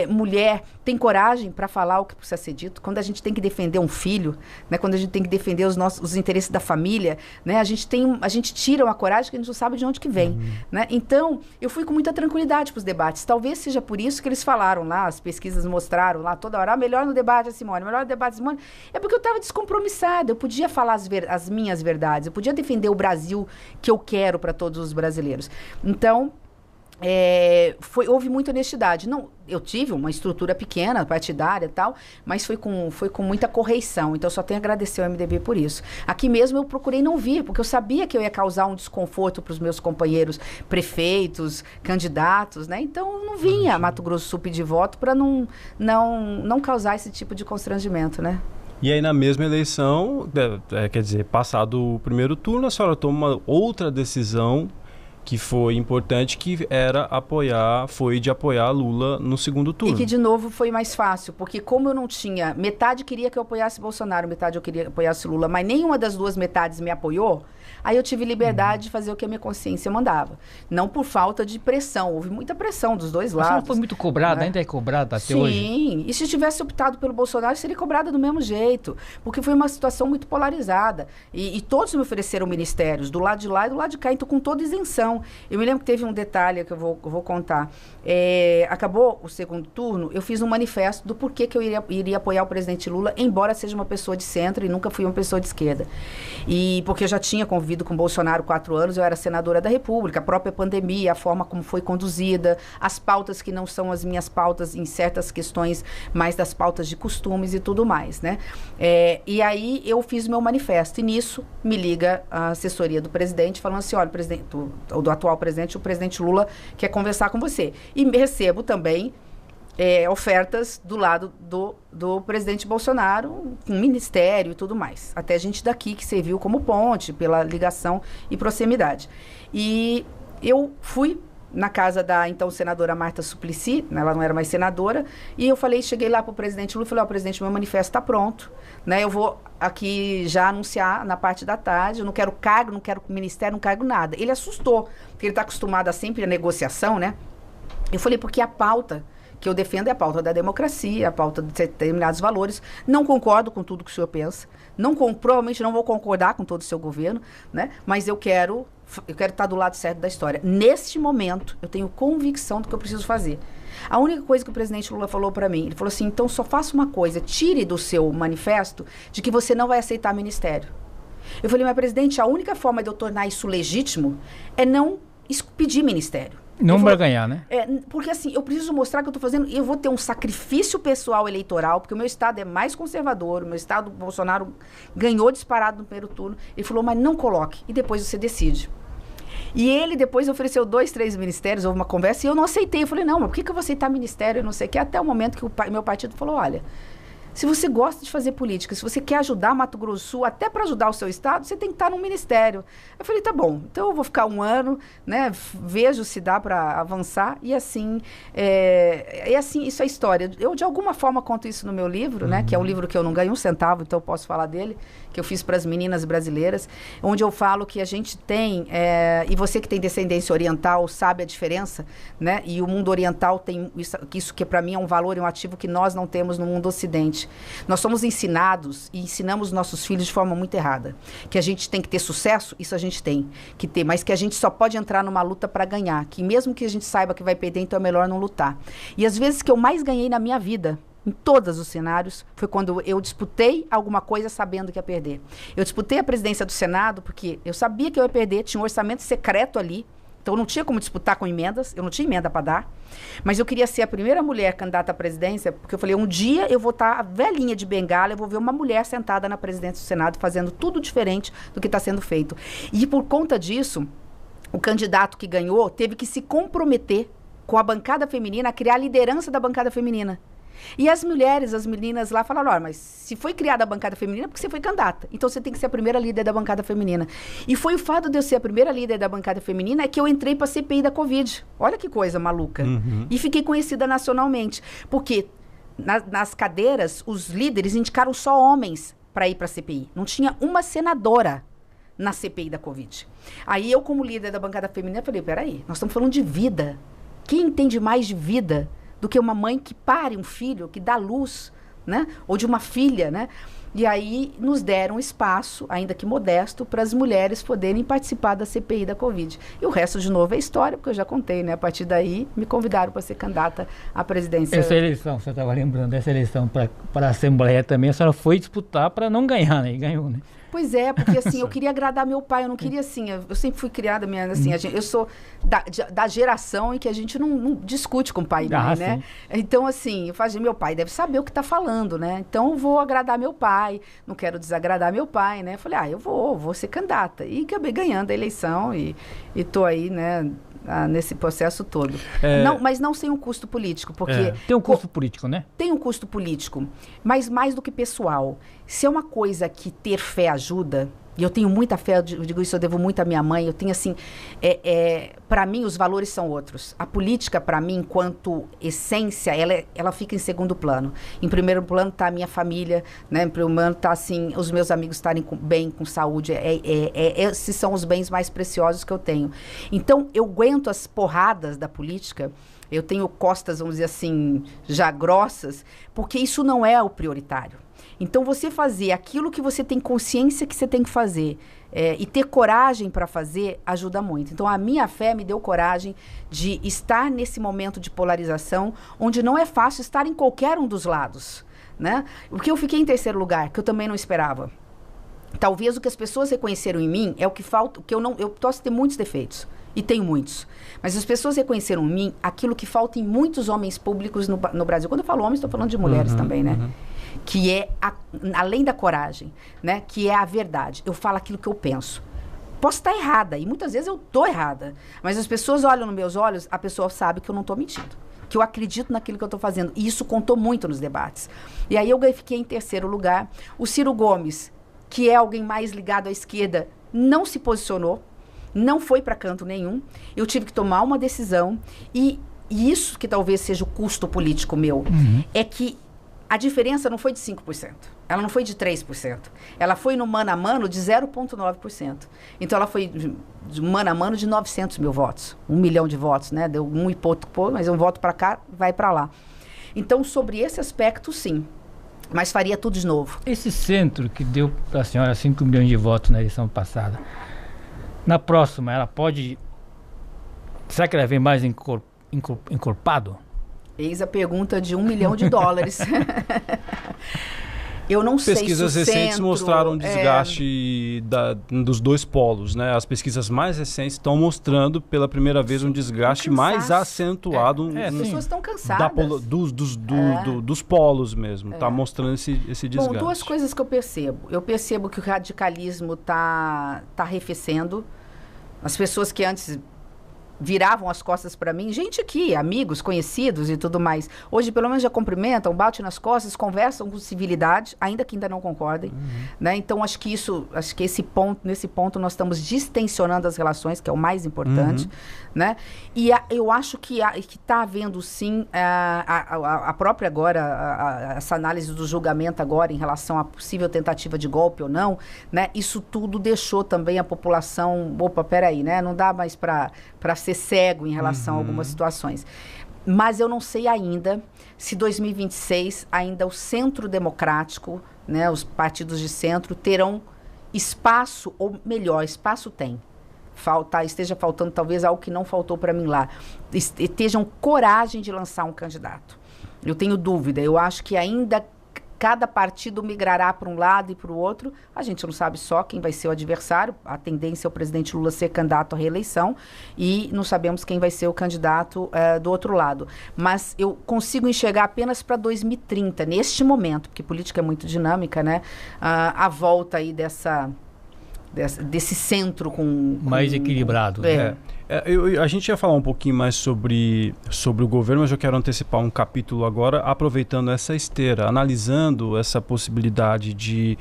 mulher tem coragem para falar o que precisa ser dito. Quando a gente tem que defender um filho, né, quando a gente tem que defender os interesses da família, né, a gente tira uma coragem que a gente não sabe de onde que vem. Né? Então, eu fui com muita tranquilidade para os debates. Talvez seja por isso que eles falaram lá, as pesquisas mostraram lá toda hora, melhor no debate a Simone, melhor no debate a Simone. É porque eu estava descompromissada, eu podia falar as minhas verdades, eu podia defender o Brasil que eu quero para todos os brasileiros. Então, houve muita honestidade. Não, eu tive uma estrutura pequena, partidária e tal, mas foi com muita correição. Então, eu só tenho a agradecer ao MDB por isso. Aqui mesmo eu procurei não vir, porque eu sabia que eu ia causar um desconforto para os meus companheiros prefeitos, candidatos, né? Então, eu não vinha a Mato Grosso do Sul pedir voto para não causar esse tipo de constrangimento, né? E aí, na mesma eleição, quer dizer, passado o primeiro turno, a senhora toma uma outra decisão que foi importante, que era foi de apoiar Lula no segundo turno. E que, de novo, foi mais fácil, porque como eu não tinha... Metade queria que eu apoiasse Bolsonaro, metade eu queria que apoiasse Lula, mas nenhuma das duas metades me apoiou, aí eu tive liberdade de fazer o que a minha consciência mandava. Não por falta de pressão, houve muita pressão dos dois lados. Você não foi muito cobrada, né? Ainda é cobrada até hoje? Sim, e se tivesse optado pelo Bolsonaro, seria cobrada do mesmo jeito, porque foi uma situação muito polarizada. E todos me ofereceram ministérios, do lado de lá e do lado de cá, então com toda isenção. Eu me lembro que teve um detalhe que eu vou contar. Acabou o segundo turno, eu fiz um manifesto do porquê que eu iria apoiar o presidente Lula, embora seja uma pessoa de centro e nunca fui uma pessoa de esquerda. E porque eu já tinha convivido com Bolsonaro 4 anos, eu era senadora da República, a própria pandemia, a forma como foi conduzida, as pautas que não são as minhas pautas em certas questões, mais das pautas de costumes e tudo mais, né? E aí eu fiz o meu manifesto, e nisso me liga a assessoria do presidente, falando assim, olha, do atual presidente, o presidente Lula quer conversar com você. E recebo também ofertas do lado do presidente Bolsonaro, com ministério e tudo mais. Até gente daqui que serviu como ponte, pela ligação e proximidade. E eu fui na casa da então senadora Marta Suplicy, ela não era mais senadora, e eu cheguei lá para o presidente Lula e falei, presidente, meu manifesto está pronto, né? Eu vou aqui já anunciar na parte da tarde, eu não quero cargo, não quero ministério, não quero nada. Ele assustou, porque ele está acostumado a sempre a negociação, né? Eu falei, porque a pauta que eu defendo é a pauta da democracia, a pauta de determinados valores. Não concordo com tudo que o senhor pensa, provavelmente não vou concordar com todo o seu governo, né? Mas eu quero estar do lado certo da história. Neste momento, eu tenho convicção do que eu preciso fazer. A única coisa que o presidente Lula falou para mim, ele falou assim, então só faça uma coisa, tire do seu manifesto de que você não vai aceitar ministério. Eu falei, mas presidente, a única forma de eu tornar isso legítimo é não pedir ministério. Não vai ganhar, né? Porque assim, eu preciso mostrar que eu estou fazendo, eu vou ter um sacrifício pessoal eleitoral, porque o meu estado é mais conservador, o meu estado, o Bolsonaro ganhou disparado no primeiro turno. Ele falou, mas não coloque, e depois você decide. E ele depois ofereceu 2, 3 ministérios, houve uma conversa, e eu não aceitei. Eu falei, não, mas por que eu vou aceitar ministério? Eu não sei o que. Até o momento que o meu partido falou, olha, se você gosta de fazer política, se você quer ajudar Mato Grosso do Sul, até para ajudar o seu estado, você tem que estar num ministério. Eu falei, tá bom, então eu vou ficar 1 ano, né, vejo se dá para avançar, e assim, isso é história. Eu, de alguma forma, conto isso no meu livro, né, que é um livro que eu não ganho um centavo, então eu posso falar dele, que eu fiz para as meninas brasileiras, onde eu falo que a gente tem, e você que tem descendência oriental sabe a diferença, né, e o mundo oriental tem isso que para mim é um valor e um ativo que nós não temos no mundo ocidente. Nós somos ensinados e ensinamos nossos filhos de forma muito errada. Que a gente tem que ter sucesso, isso a gente tem que ter, mas que a gente só pode entrar numa luta para ganhar. Que mesmo que a gente saiba que vai perder, então é melhor não lutar. E as vezes que eu mais ganhei na minha vida, em todos os cenários, foi quando eu disputei alguma coisa sabendo que ia perder. Eu disputei a presidência do Senado porque eu sabia que eu ia perder, tinha um orçamento secreto ali, então não tinha como disputar com emendas, eu não tinha emenda para dar, mas eu queria ser a primeira mulher candidata à presidência, porque eu falei, um dia eu vou estar velhinha de bengala, eu vou ver uma mulher sentada na presidência do Senado fazendo tudo diferente do que está sendo feito. E por conta disso, o candidato que ganhou teve que se comprometer com a bancada feminina, a criar a liderança da bancada feminina. E as mulheres, as meninas lá falaram, olha, mas se foi criada a bancada feminina, porque você foi candidata. Então você tem que ser a primeira líder da bancada feminina. E foi o fato de eu ser a primeira líder da bancada feminina que eu entrei para a CPI da Covid. Olha que coisa maluca. Uhum. E fiquei conhecida nacionalmente. Porque nas cadeiras, os líderes indicaram só homens para ir para a CPI. Não tinha uma senadora na CPI da Covid. Aí eu, como líder da bancada feminina, falei, peraí, nós estamos falando de vida. Quem entende mais de vida do que uma mãe que pare um filho, que dá luz, né? Ou de uma filha, né? E aí nos deram espaço, ainda que modesto, para as mulheres poderem participar da CPI da Covid. E o resto, de novo, é história, porque eu já contei, né? A partir daí, me convidaram para ser candidata à presidência. Essa eleição, você estava lembrando dessa eleição para a Assembleia também, a senhora foi disputar para não ganhar, né? E ganhou, né? Pois é, porque assim, eu queria agradar meu pai, eu não queria assim, eu sempre fui criada, assim, eu sou da geração em que a gente não discute com o pai e mãe, né? Então, assim, eu fazia, meu pai deve saber o que está falando, né? Então, eu vou agradar meu pai, não quero desagradar meu pai, né? Falei, eu vou ser candidata. E acabei ganhando a eleição e tô aí, né? Nesse processo todo. Não, mas não sem um custo político, porque... Tem um custo político, né? Tem um custo político, mas mais do que pessoal. Se é uma coisa que ter fé ajuda, e eu tenho muita fé, eu digo isso, eu devo muito à minha mãe, eu tenho assim, para mim os valores são outros. A política, para mim, enquanto essência, ela fica em segundo plano. Em primeiro plano está a minha família, né? Em primeiro plano está assim, os meus amigos estarem bem, com saúde, esses são os bens mais preciosos que eu tenho. Então, eu aguento as porradas da política, eu tenho costas, vamos dizer assim, já grossas, porque isso não é o prioritário. Então, você fazer aquilo que você tem consciência que você tem que fazer e ter coragem para fazer, ajuda muito. Então, a minha fé me deu coragem de estar nesse momento de polarização, onde não é fácil estar em qualquer um dos lados, né? Porque eu fiquei em terceiro lugar, que eu também não esperava. Talvez o que as pessoas reconheceram em mim é o que falta, que eu posso ter muitos defeitos. E tenho muitos. Mas as pessoas reconheceram em mim aquilo que falta em muitos homens públicos no Brasil. Quando eu falo homens, estou falando de mulheres também, né? Que é, além da coragem, né? Que é a verdade. Eu falo aquilo que eu penso. Posso estar errada, e muitas vezes eu estou errada. Mas as pessoas olham nos meus olhos, a pessoa sabe que eu não estou mentindo. Que eu acredito naquilo que eu estou fazendo. E isso contou muito nos debates. E aí eu fiquei em terceiro lugar. O Ciro Gomes, que é alguém mais ligado à esquerda, não se posicionou. Não foi para canto nenhum. Eu tive que tomar uma decisão. E isso que talvez seja o custo político meu, é que a diferença não foi de 5%. Ela não foi de 3%. Ela foi no mano a mano de 0,9%. Então, ela foi de mano a mano de 900 mil votos. 1 milhão de votos, né? Deu 1 e pouco, mas um voto para cá, vai para lá. Então, sobre esse aspecto, sim. Mas faria tudo de novo. Esse centro que deu para a senhora 5 milhões de votos na eleição passada, na próxima, ela pode... Será que ela vem mais encorpado? Eis a pergunta de $1 milhão. Eu não sei se pesquisas recentes mostraram um desgaste dos dois polos, né? As pesquisas mais recentes estão mostrando pela primeira vez um desgaste mais acentuado. As pessoas estão cansadas. Dos polos mesmo. Está mostrando esse desgaste. Bom, duas coisas que eu percebo. Eu percebo que o radicalismo está arrefecendo. As pessoas que antes viravam as costas para mim, gente aqui, amigos, conhecidos e tudo mais. Hoje, pelo menos, já cumprimentam, batem nas costas, conversam com civilidade, ainda que ainda não concordem. Né? Então, acho que nesse ponto, nós estamos distensionando as relações, que é o mais importante. Né? E eu acho que está havendo, sim, a própria agora, essa análise do julgamento agora em relação à possível tentativa de golpe ou não, né? Isso tudo deixou também a população, opa, peraí, né? Não dá mais para ser cego em relação a algumas situações. Mas eu não sei ainda se 2026 ainda o centro democrático, né, os partidos de centro, terão espaço, ou melhor, espaço tem. Esteja faltando talvez algo que não faltou para mim lá. Estejam coragem de lançar um candidato. Eu tenho dúvida, eu acho que ainda cada partido migrará para um lado e para o outro. A gente não sabe só quem vai ser o adversário. A tendência é o presidente Lula ser candidato à reeleição e não sabemos quem vai ser o candidato do outro lado. Mas eu consigo enxergar apenas para 2030, neste momento, porque política é muito dinâmica, né? A volta aí desse centro mais equilibrado. A gente ia falar um pouquinho mais sobre o governo, mas eu quero antecipar um capítulo agora, aproveitando essa esteira, analisando essa possibilidade de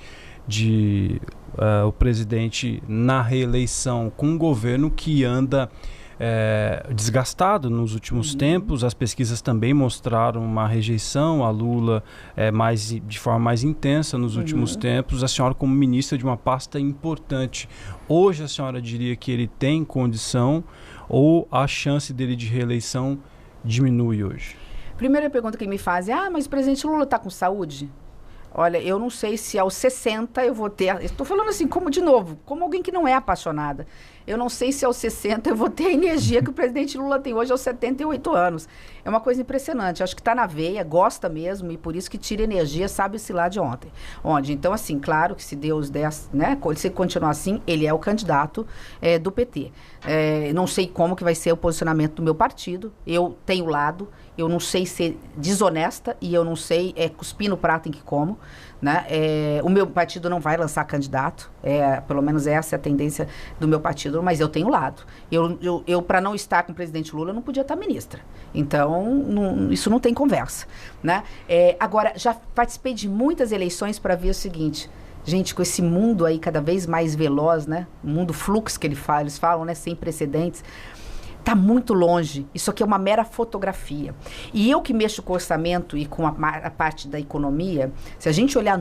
o presidente na reeleição com um governo que anda desgastado nos últimos tempos. As pesquisas também mostraram uma rejeição a Lula de forma mais intensa nos últimos tempos. A senhora, como ministra de uma pasta importante, hoje a senhora diria que ele tem condição ou a chance dele de reeleição diminui hoje? Primeira pergunta que me fazem, mas o presidente Lula está com saúde? Olha, eu não sei se aos 60 eu vou ter... Estou falando assim, como alguém que não é apaixonada. Eu não sei se aos 60 eu vou ter a energia que o presidente Lula tem hoje aos 78 anos. É uma coisa impressionante. Acho que está na veia, gosta mesmo, e por isso que tira energia, sabe-se lá de onde. Então, assim, claro que se Deus der, né, se continuar assim, ele é o candidato do PT. Não sei como que vai ser o posicionamento do meu partido. Eu tenho lado. Eu não sei ser desonesta e eu não sei cuspir no prato em que como. Né? O meu partido não vai lançar candidato, pelo menos essa é a tendência do meu partido, mas eu tenho lado. Eu para não estar com o presidente Lula, eu não podia estar ministra. Então, isso não tem conversa. Né? Agora, já participei de muitas eleições para ver o seguinte... Gente, com esse mundo aí cada vez mais veloz, né? O mundo fluxo que eles falam, né? Sem precedentes... Está muito longe. Isso aqui é uma mera fotografia. E eu que mexo com o orçamento e com a parte da economia, se a gente olhar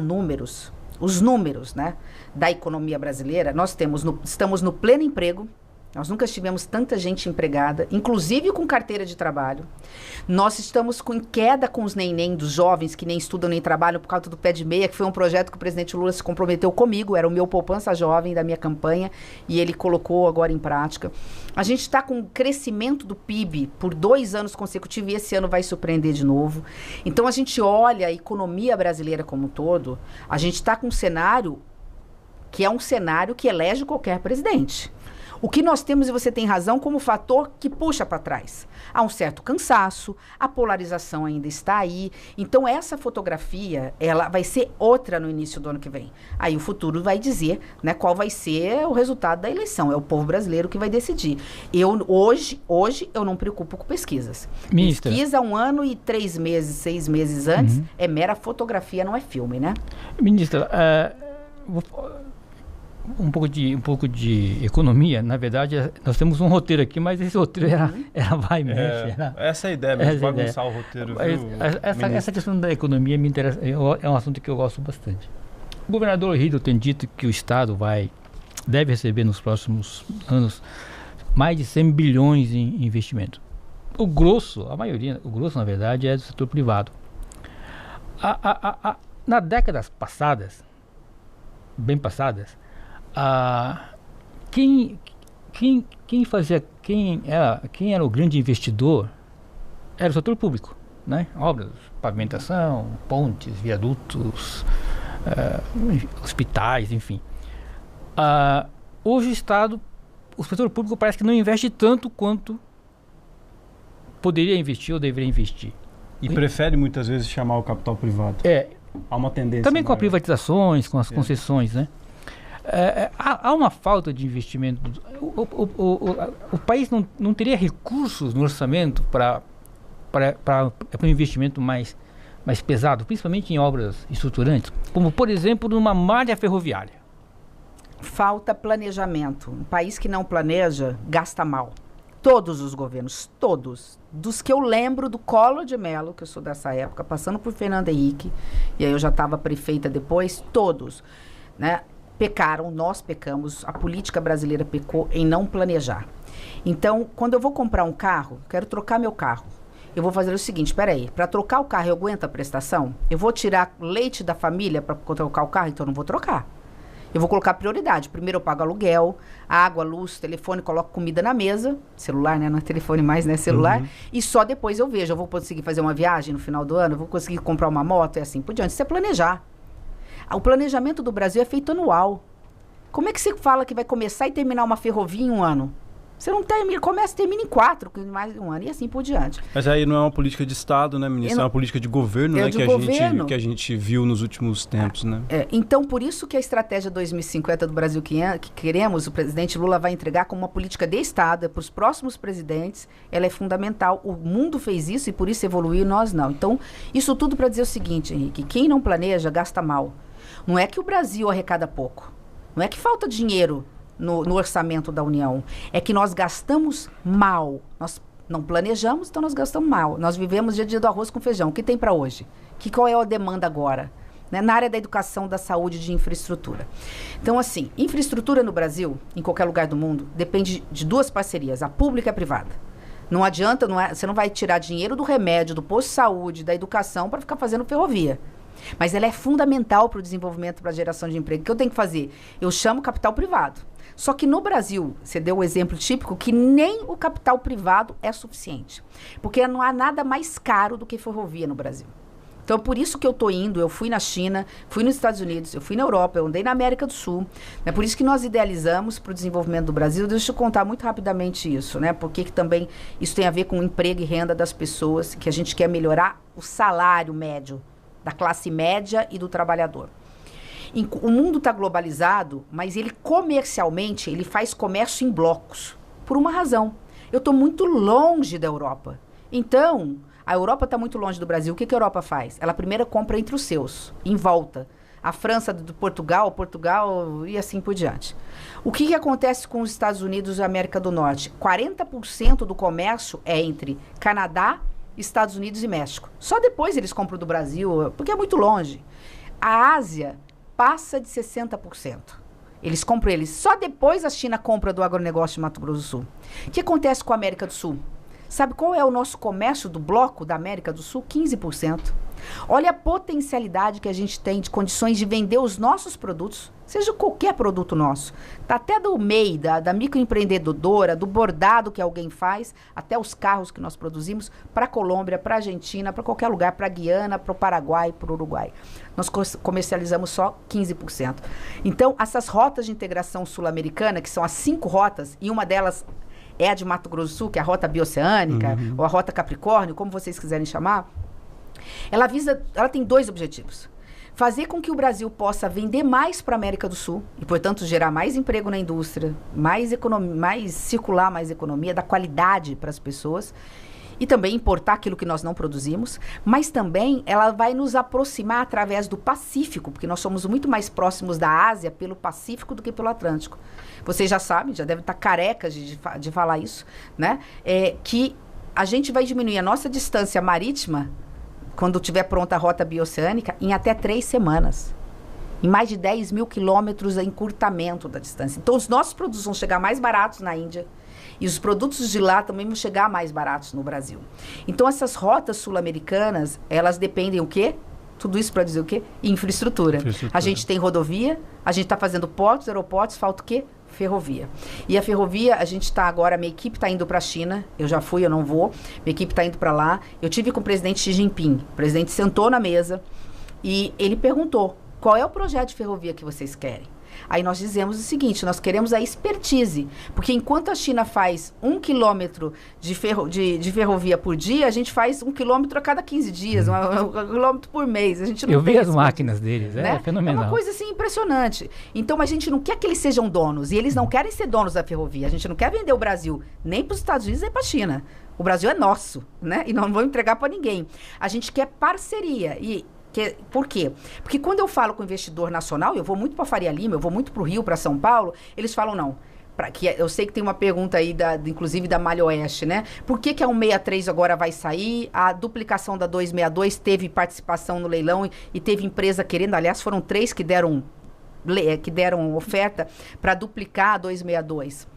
os números, né, da economia brasileira, nós estamos no pleno emprego. Nós nunca tivemos tanta gente empregada, inclusive com carteira de trabalho. Nós estamos em queda com os neném dos jovens que nem estudam nem trabalham por causa do pé de meia, que foi um projeto que o presidente Lula se comprometeu comigo, era o meu Poupança Jovem da minha campanha, e ele colocou agora em prática. A gente está com um crescimento do PIB por 2 anos consecutivos e esse ano vai surpreender de novo. Então, a gente olha a economia brasileira como um todo, a gente está com um cenário que é um cenário que elege qualquer presidente. O que nós temos, e você tem razão, como fator que puxa para trás. Há um certo cansaço, a polarização ainda está aí. Então, essa fotografia, ela vai ser outra no início do ano que vem. Aí o futuro vai dizer, né, qual vai ser o resultado da eleição. É o povo brasileiro que vai decidir. Hoje eu não me preocupo com pesquisas. Ministra. Pesquisa 1 ano e 3 meses, 6 meses antes, é mera fotografia, não é filme, né? Ministra, um pouco de economia. Na verdade, nós temos um roteiro aqui, mas esse roteiro ela vai e mexe. Essa é a ideia mesmo, bagunçar o roteiro. Essa questão da economia me interessa, é um assunto que eu gosto bastante. O governador Rido tem dito que o Estado deve receber nos próximos anos mais de 100 bilhões em investimento. O grosso, na verdade, é do setor privado. Na décadas passadas, bem passadas, quem era o grande investidor era o setor público, né? Obras, pavimentação, pontes, viadutos, hospitais, enfim. Hoje o setor público parece que não investe tanto quanto poderia investir ou deveria investir. E prefere muitas vezes chamar o capital privado. Há uma tendência. Também com maior. as privatizações, com as concessões, né? Há uma falta de investimento. O país não teria recursos no orçamento para um investimento mais pesado, principalmente em obras estruturantes, como, por exemplo, numa malha ferroviária. Falta planejamento. Um país que não planeja, gasta mal. Todos os governos, todos. Dos que eu lembro do Collor de Mello, que eu sou dessa época, passando por Fernando Henrique, e aí eu já estava prefeita depois, todos, né, pecaram, nós pecamos, a política brasileira pecou em não planejar. Então, quando eu vou comprar um carro, quero trocar meu carro, eu vou fazer o seguinte, espera aí, para trocar o carro eu aguento a prestação? Eu vou tirar leite da família para trocar o carro? Então eu não vou trocar. Eu vou colocar prioridade. Primeiro eu pago aluguel, água, luz, telefone, coloco comida na mesa. Celular, né? Não é telefone mais, né? Celular. E só depois eu vejo. Eu vou conseguir fazer uma viagem no final do ano, eu vou conseguir comprar uma moto e assim por diante. Isso é planejar. O planejamento do Brasil é feito anual. Como é que você fala que vai começar e terminar uma ferrovia em um ano? Você não termina, começa e termina em 4, mais um ano, e assim por diante. Mas aí não é uma política de Estado, né, ministro? É uma política de governo, né? Que a gente viu nos últimos tempos, né? Então, por isso que a estratégia 2050 do Brasil que queremos, o presidente Lula vai entregar como uma política de Estado para os próximos presidentes, ela é fundamental. O mundo fez isso e por isso evoluiu, nós não. Então, isso tudo para dizer o seguinte, Henrique, quem não planeja, gasta mal. Não é que o Brasil arrecada pouco, não é que falta dinheiro no orçamento da União, é que nós gastamos mal. Nós não planejamos, então nós gastamos mal. Nós vivemos dia a dia do arroz com feijão. O que tem para hoje? Qual é a demanda agora? Né? Na área da educação, da saúde, de infraestrutura. Então, assim, infraestrutura no Brasil, em qualquer lugar do mundo, depende de duas parcerias, a pública e a privada. Não adianta, você não vai tirar dinheiro do remédio, do posto de saúde, da educação para ficar fazendo ferrovia. Mas ela é fundamental para o desenvolvimento, para a geração de emprego. O que eu tenho que fazer? Eu chamo capital privado. Só que no Brasil, você deu o exemplo típico que nem o capital privado é suficiente. Porque não há nada mais caro do que ferrovia no Brasil. Então, por isso que eu fui na China, fui nos Estados Unidos, eu fui na Europa, eu andei na América do Sul. É por isso que nós idealizamos para o desenvolvimento do Brasil. Deixa eu contar muito rapidamente isso, né? Porque que também isso tem a ver com o emprego e renda das pessoas, que a gente quer melhorar o salário médio da classe média e do trabalhador. O mundo está globalizado, mas ele comercialmente, ele faz comércio em blocos, por uma razão. Eu estou muito longe da Europa. Então, a Europa está muito longe do Brasil. O que a Europa faz? Ela primeiro compra entre os seus, em volta. A França do Portugal e assim por diante. O que acontece com os Estados Unidos e a América do Norte? 40% do comércio é entre Canadá, Estados Unidos e México. Só depois eles compram do Brasil, porque é muito longe. A Ásia passa de 60%. Eles compram eles. Só depois a China compra do agronegócio de Mato Grosso do Sul. O que acontece com a América do Sul? Sabe qual é o nosso comércio do bloco da América do Sul? 15%. Olha a potencialidade que a gente tem de condições de vender os nossos produtos, seja qualquer produto nosso. Tá até do MEI, da microempreendedora, do bordado que alguém faz, até os carros que nós produzimos, para a Colômbia, para a Argentina, para qualquer lugar, para a Guiana, para o Paraguai, para o Uruguai. Nós comercializamos só 15%. Então, essas rotas de integração sul-americana, que são as 5 rotas, e uma delas é a de Mato Grosso do Sul, que é a rota bioceânica, ou a rota Capricórnio, como vocês quiserem chamar, ela tem 2 objetivos. Fazer com que o Brasil possa vender mais para a América do Sul e, portanto, gerar mais emprego na indústria, circular mais economia, dar qualidade para as pessoas e também importar aquilo que nós não produzimos, mas também ela vai nos aproximar através do Pacífico, porque nós somos muito mais próximos da Ásia pelo Pacífico do que pelo Atlântico. Vocês já sabem, já devem estar carecas de falar isso, né? Que a gente vai diminuir a nossa distância marítima quando tiver pronta a rota bioceânica, em até 3 semanas. Em mais de 10 mil quilômetros de encurtamento da distância. Então, os nossos produtos vão chegar mais baratos na Índia. E os produtos de lá também vão chegar mais baratos no Brasil. Então, essas rotas sul-americanas, elas dependem o quê? Tudo isso para dizer o quê? Infraestrutura. A gente tem rodovia, a gente está fazendo portos, aeroportos, falta o quê? Ferrovia. E a ferrovia, a gente está agora, minha equipe está indo para a China, eu já fui, eu não vou, minha equipe está indo para lá. Eu tive com o presidente Xi Jinping, o presidente sentou na mesa e ele perguntou, qual é o projeto de ferrovia que vocês querem? Aí nós dizemos o seguinte, nós queremos a expertise, porque enquanto a China faz 1 quilômetro de ferrovia por dia, a gente faz 1 quilômetro a cada 15 dias, 1 quilômetro por mês. A gente não Eu vi as máquinas deles, né? É fenomenal. É uma coisa assim impressionante. Então a gente não quer que eles sejam donos, e eles não querem ser donos da ferrovia. A gente não quer vender o Brasil nem para os Estados Unidos nem para a China. O Brasil é nosso, né? E não vamos entregar para ninguém. A gente quer parceria por quê? Porque quando eu falo com investidor nacional, eu vou muito para Faria Lima, eu vou muito para o Rio, para São Paulo, eles falam não. Eu sei que tem uma pergunta aí, inclusive da Malha Oeste, né? Por que a 163 agora vai sair? A duplicação da 262 teve participação no leilão e teve empresa querendo, aliás, foram 3 que deram oferta para duplicar a 262.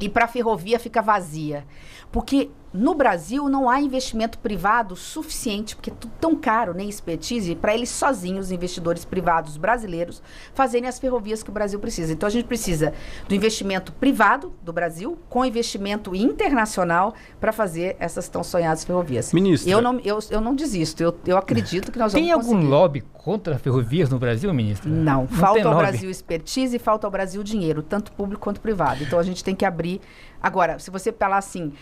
E para a ferrovia fica vazia. Porque no Brasil não há investimento privado suficiente, porque é tudo tão caro, nem expertise, para eles sozinhos, os investidores privados brasileiros, fazerem as ferrovias que o Brasil precisa. Então a gente precisa do investimento privado do Brasil, com investimento internacional, para fazer essas tão sonhadas ferrovias. Ministra, eu não desisto, eu acredito que nós vamos conseguir. Tem algum lobby contra ferrovias no Brasil, ministra? Não falta ao Brasil expertise e falta ao Brasil dinheiro, tanto público quanto privado. Então a gente tem que abrir. Agora, se você falar assim,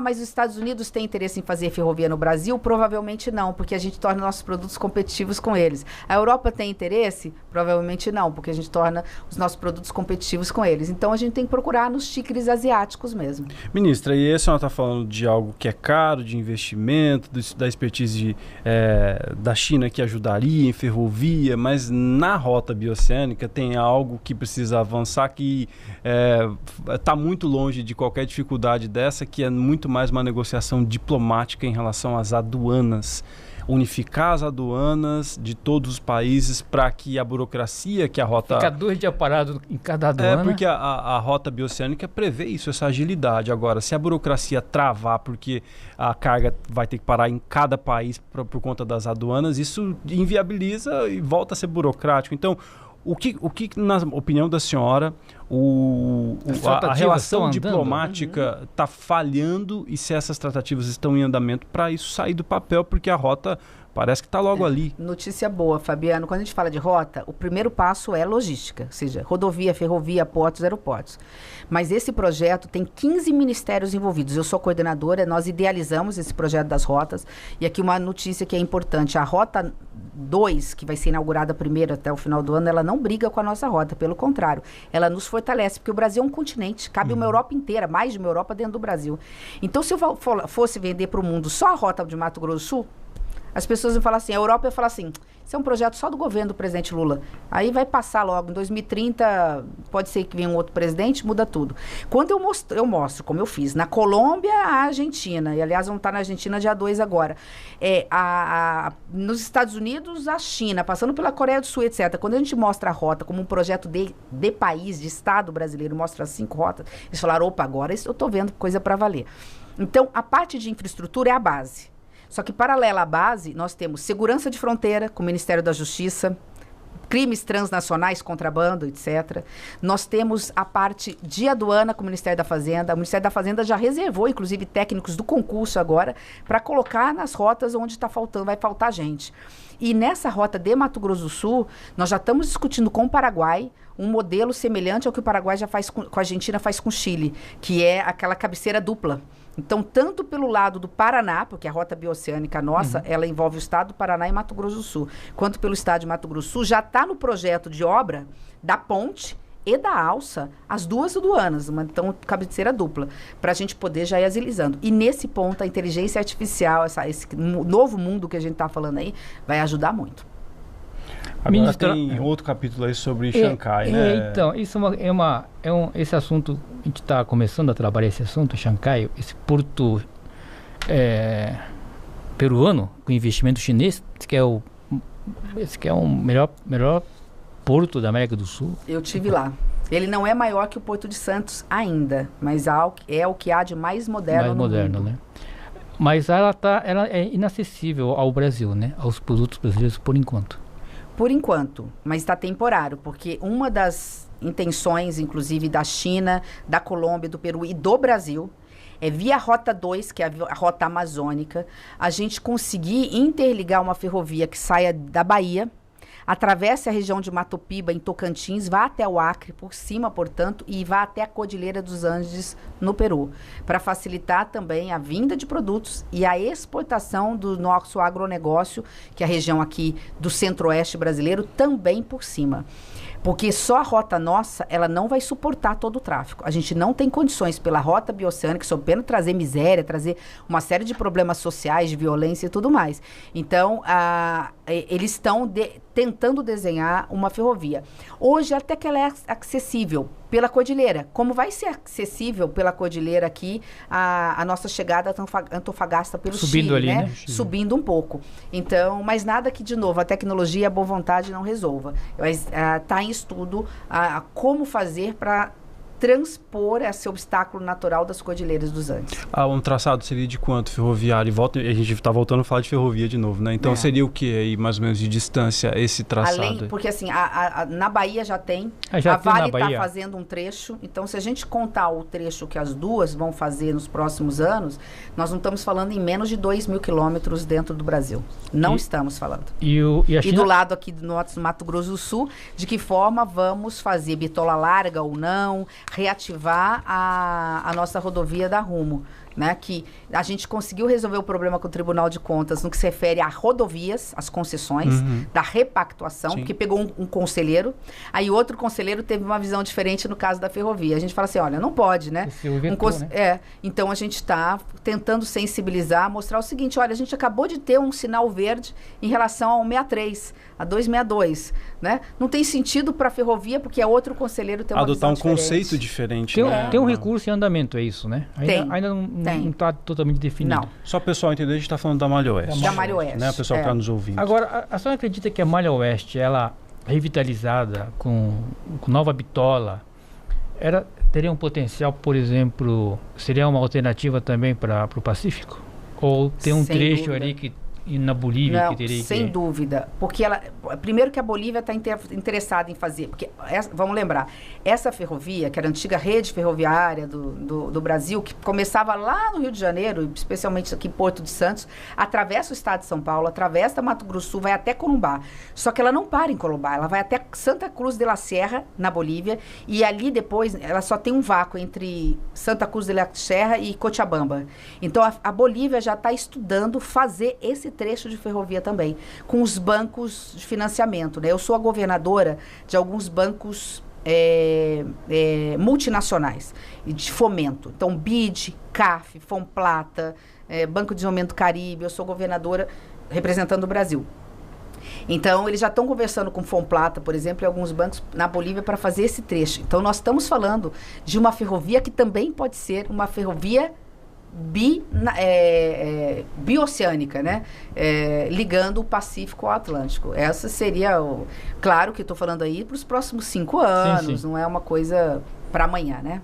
mas os Estados Unidos têm interesse em fazer ferrovia no Brasil, provavelmente não, porque a gente torna nossos produtos competitivos com eles. A Europa tem interesse? Provavelmente não, porque a gente torna os nossos produtos competitivos com eles. Então a gente tem que procurar nos tigres asiáticos mesmo. Ministra, e a senhora está falando de algo que é caro, de investimento, da expertise da China que ajudaria em ferrovia, mas na rota bioceânica tem algo que precisa avançar que está muito longe de qualquer dificuldade dessa, que é muito mais uma negociação diplomática em relação às aduanas. Unificar as aduanas de todos os países para que a burocracia, que a rota... Fica 2 dias parado em cada aduana. Porque a rota bioceânica prevê isso, essa agilidade. Agora, se a burocracia travar porque a carga vai ter que parar em cada país por conta das aduanas, isso inviabiliza e volta a ser burocrático. Então, o que na opinião da senhora, a relação diplomática está falhando e se essas tratativas estão em andamento para isso sair do papel, porque a rota parece que está logo ali. Notícia boa, Fabiano. Quando a gente fala de rota, o primeiro passo é logística, ou seja, rodovia, ferrovia, portos, aeroportos. Mas esse projeto tem 15 ministérios envolvidos. Eu sou coordenadora, nós idealizamos esse projeto das rotas. E aqui uma notícia que é importante. A Rota 2, que vai ser inaugurada primeiro até o final do ano, ela não briga com a nossa rota, pelo contrário. Ela nos fortalece, porque o Brasil é um continente, cabe uma Europa inteira, mais de uma Europa dentro do Brasil. Então, se eu fosse vender para o mundo só a rota de Mato Grosso do Sul, as pessoas iam falar assim, a Europa ia falar assim, isso é um projeto só do governo do presidente Lula. Aí vai passar logo, em 2030, pode ser que venha um outro presidente, muda tudo. Quando eu mostro, como eu fiz, na Colômbia, a Argentina, e aliás vamos estar na Argentina dia 2 agora, nos Estados Unidos, a China, passando pela Coreia do Sul, etc. Quando a gente mostra a rota como um projeto de país, de Estado brasileiro, mostra as 5 rotas, eles falaram, opa, agora eu estou vendo coisa para valer. Então, a parte de infraestrutura é a base. Só que, paralela à base, nós temos segurança de fronteira com o Ministério da Justiça, crimes transnacionais, contrabando, etc. Nós temos a parte de aduana com o Ministério da Fazenda. O Ministério da Fazenda já reservou, inclusive, técnicos do concurso agora, para colocar nas rotas onde vai faltar gente. E nessa rota de Mato Grosso do Sul, nós já estamos discutindo com o Paraguai um modelo semelhante ao que o Paraguai já faz com a Argentina, faz com o Chile, que é aquela cabeceira dupla. Então, tanto pelo lado do Paraná, porque a rota bioceânica nossa, ela envolve o estado do Paraná e Mato Grosso do Sul, quanto pelo estado de Mato Grosso do Sul, já está no projeto de obra da ponte e da alça, as duas aduanas, então cabeceira dupla, para a gente poder já ir agilizando. E nesse ponto, a inteligência artificial, esse novo mundo que a gente está falando aí, vai ajudar muito. Agora tem outro capítulo aí sobre Xangai, né? Então, isso esse assunto, a gente está começando a trabalhar esse assunto, Xangai, esse porto peruano com investimento chinês, esse que é o melhor porto da América do Sul. Eu tive lá. Ele não é maior que o Porto de Santos ainda, mas é o que há de mais moderno no mundo. Né? Mas ela é inacessível ao Brasil, né? Aos produtos brasileiros por enquanto. Por enquanto, mas está temporário, porque uma das intenções, inclusive da China, da Colômbia, do Peru e do Brasil, é via Rota 2, que é a Rota Amazônica, a gente conseguir interligar uma ferrovia que saia da Bahia, atravesse a região de Mato Piba, em Tocantins, vá até o Acre, por cima, portanto, e vá até a Cordilheira dos Andes, no Peru, para facilitar também a vinda de produtos e a exportação do nosso agronegócio, que é a região aqui do centro-oeste brasileiro, também por cima. Porque só a rota nossa, ela não vai suportar todo o tráfego. A gente não tem condições pela rota bioceânica, sob pena de trazer miséria, trazer uma série de problemas sociais, de violência e tudo mais. Então, eles estão tentando desenhar uma ferrovia. Hoje, até que ela é acessível pela cordilheira. Como vai ser acessível pela cordilheira aqui a nossa chegada a Antofagasta pelo Subindo Chile, ali, né? Subindo um pouco. Então, mas nada que, de novo, a tecnologia e a boa vontade não resolva. Mas está em estudo como fazer para transpor esse obstáculo natural das Cordilheiras dos Andes. Um traçado seria de quanto ferroviário? A gente está voltando a falar de ferrovia de novo, né? Então seria o que aí, mais ou menos, de distância esse traçado? Porque assim, na Bahia já tem, já a Vale está fazendo um trecho, então se a gente contar o trecho que as duas vão fazer nos próximos anos, nós não estamos falando em menos de 2.000 quilômetros dentro do Brasil. Não estamos falando. E a China... E do lado aqui do nosso Mato Grosso do Sul, de que forma vamos fazer bitola larga ou não, reativar a nossa rodovia da Rumo, né? Que a gente conseguiu resolver o problema com o Tribunal de Contas no que se refere a rodovias, as concessões, da repactuação, porque pegou um conselheiro, aí outro conselheiro teve uma visão diferente no caso da ferrovia. A gente fala assim, olha, não pode, né? né? Então a gente está tentando sensibilizar, mostrar o seguinte, olha, a gente acabou de ter um sinal verde em relação ao 63, a 262, né? Não tem sentido para a ferrovia, porque é outro conselheiro ter uma adotar visão diferente. Conceito diferente. Tem um recurso em andamento, é isso, né? Ainda não está totalmente definido. Não. Só o pessoal entender, a gente está falando da Malha Oeste. Da Malha Oeste. Né? O pessoal que está nos ouvindo. Agora, a senhora acredita que a Malha Oeste, ela revitalizada com nova bitola, teria um potencial, por exemplo, seria uma alternativa também para o Pacífico? Ou tem um trecho ali que e na Bolívia não, que teria sem dúvida, porque primeiro que a Bolívia está interessada em fazer, porque vamos lembrar, essa ferrovia, que era a antiga rede ferroviária do Brasil, que começava lá no Rio de Janeiro, especialmente aqui em Porto de Santos, atravessa o estado de São Paulo, atravessa Mato Grosso do Sul, vai até Corumbá, só que ela não para em Corumbá, ela vai até Santa Cruz de la Sierra, na Bolívia, e ali depois, ela só tem um vácuo entre Santa Cruz de la Sierra e Cochabamba. Então, a Bolívia já está estudando fazer esse trecho de ferrovia também, com os bancos de financiamento, né? Eu sou a governadora de alguns bancos multinacionais e de fomento. Então, BID, CAF, Fomplata, Banco de Desenvolvimento do Caribe, eu sou governadora representando o Brasil. Então, eles já estão conversando com Fomplata, por exemplo, e alguns bancos na Bolívia para fazer esse trecho. Então, nós estamos falando de uma ferrovia que também pode ser uma ferrovia bioceânica, né? Ligando o Pacífico ao Atlântico. Essa seria claro que estou falando aí para os próximos 5 anos, sim. Não é uma coisa para amanhã, né?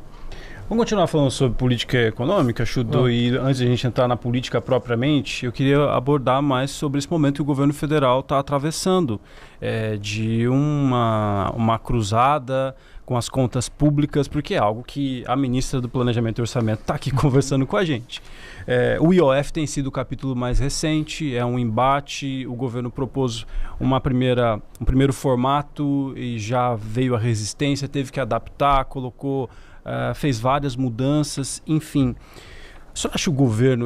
Vamos continuar falando sobre política econômica, Chudo, e antes de a gente entrar na política propriamente, eu queria abordar mais sobre esse momento que o governo federal está atravessando, de uma cruzada com as contas públicas, porque é algo que a ministra do Planejamento e Orçamento está aqui conversando com a gente. O IOF tem sido o capítulo mais recente, é um embate, o governo propôs um primeiro formato e já veio a resistência, teve que adaptar, fez várias mudanças, enfim. O senhor acha que o governo,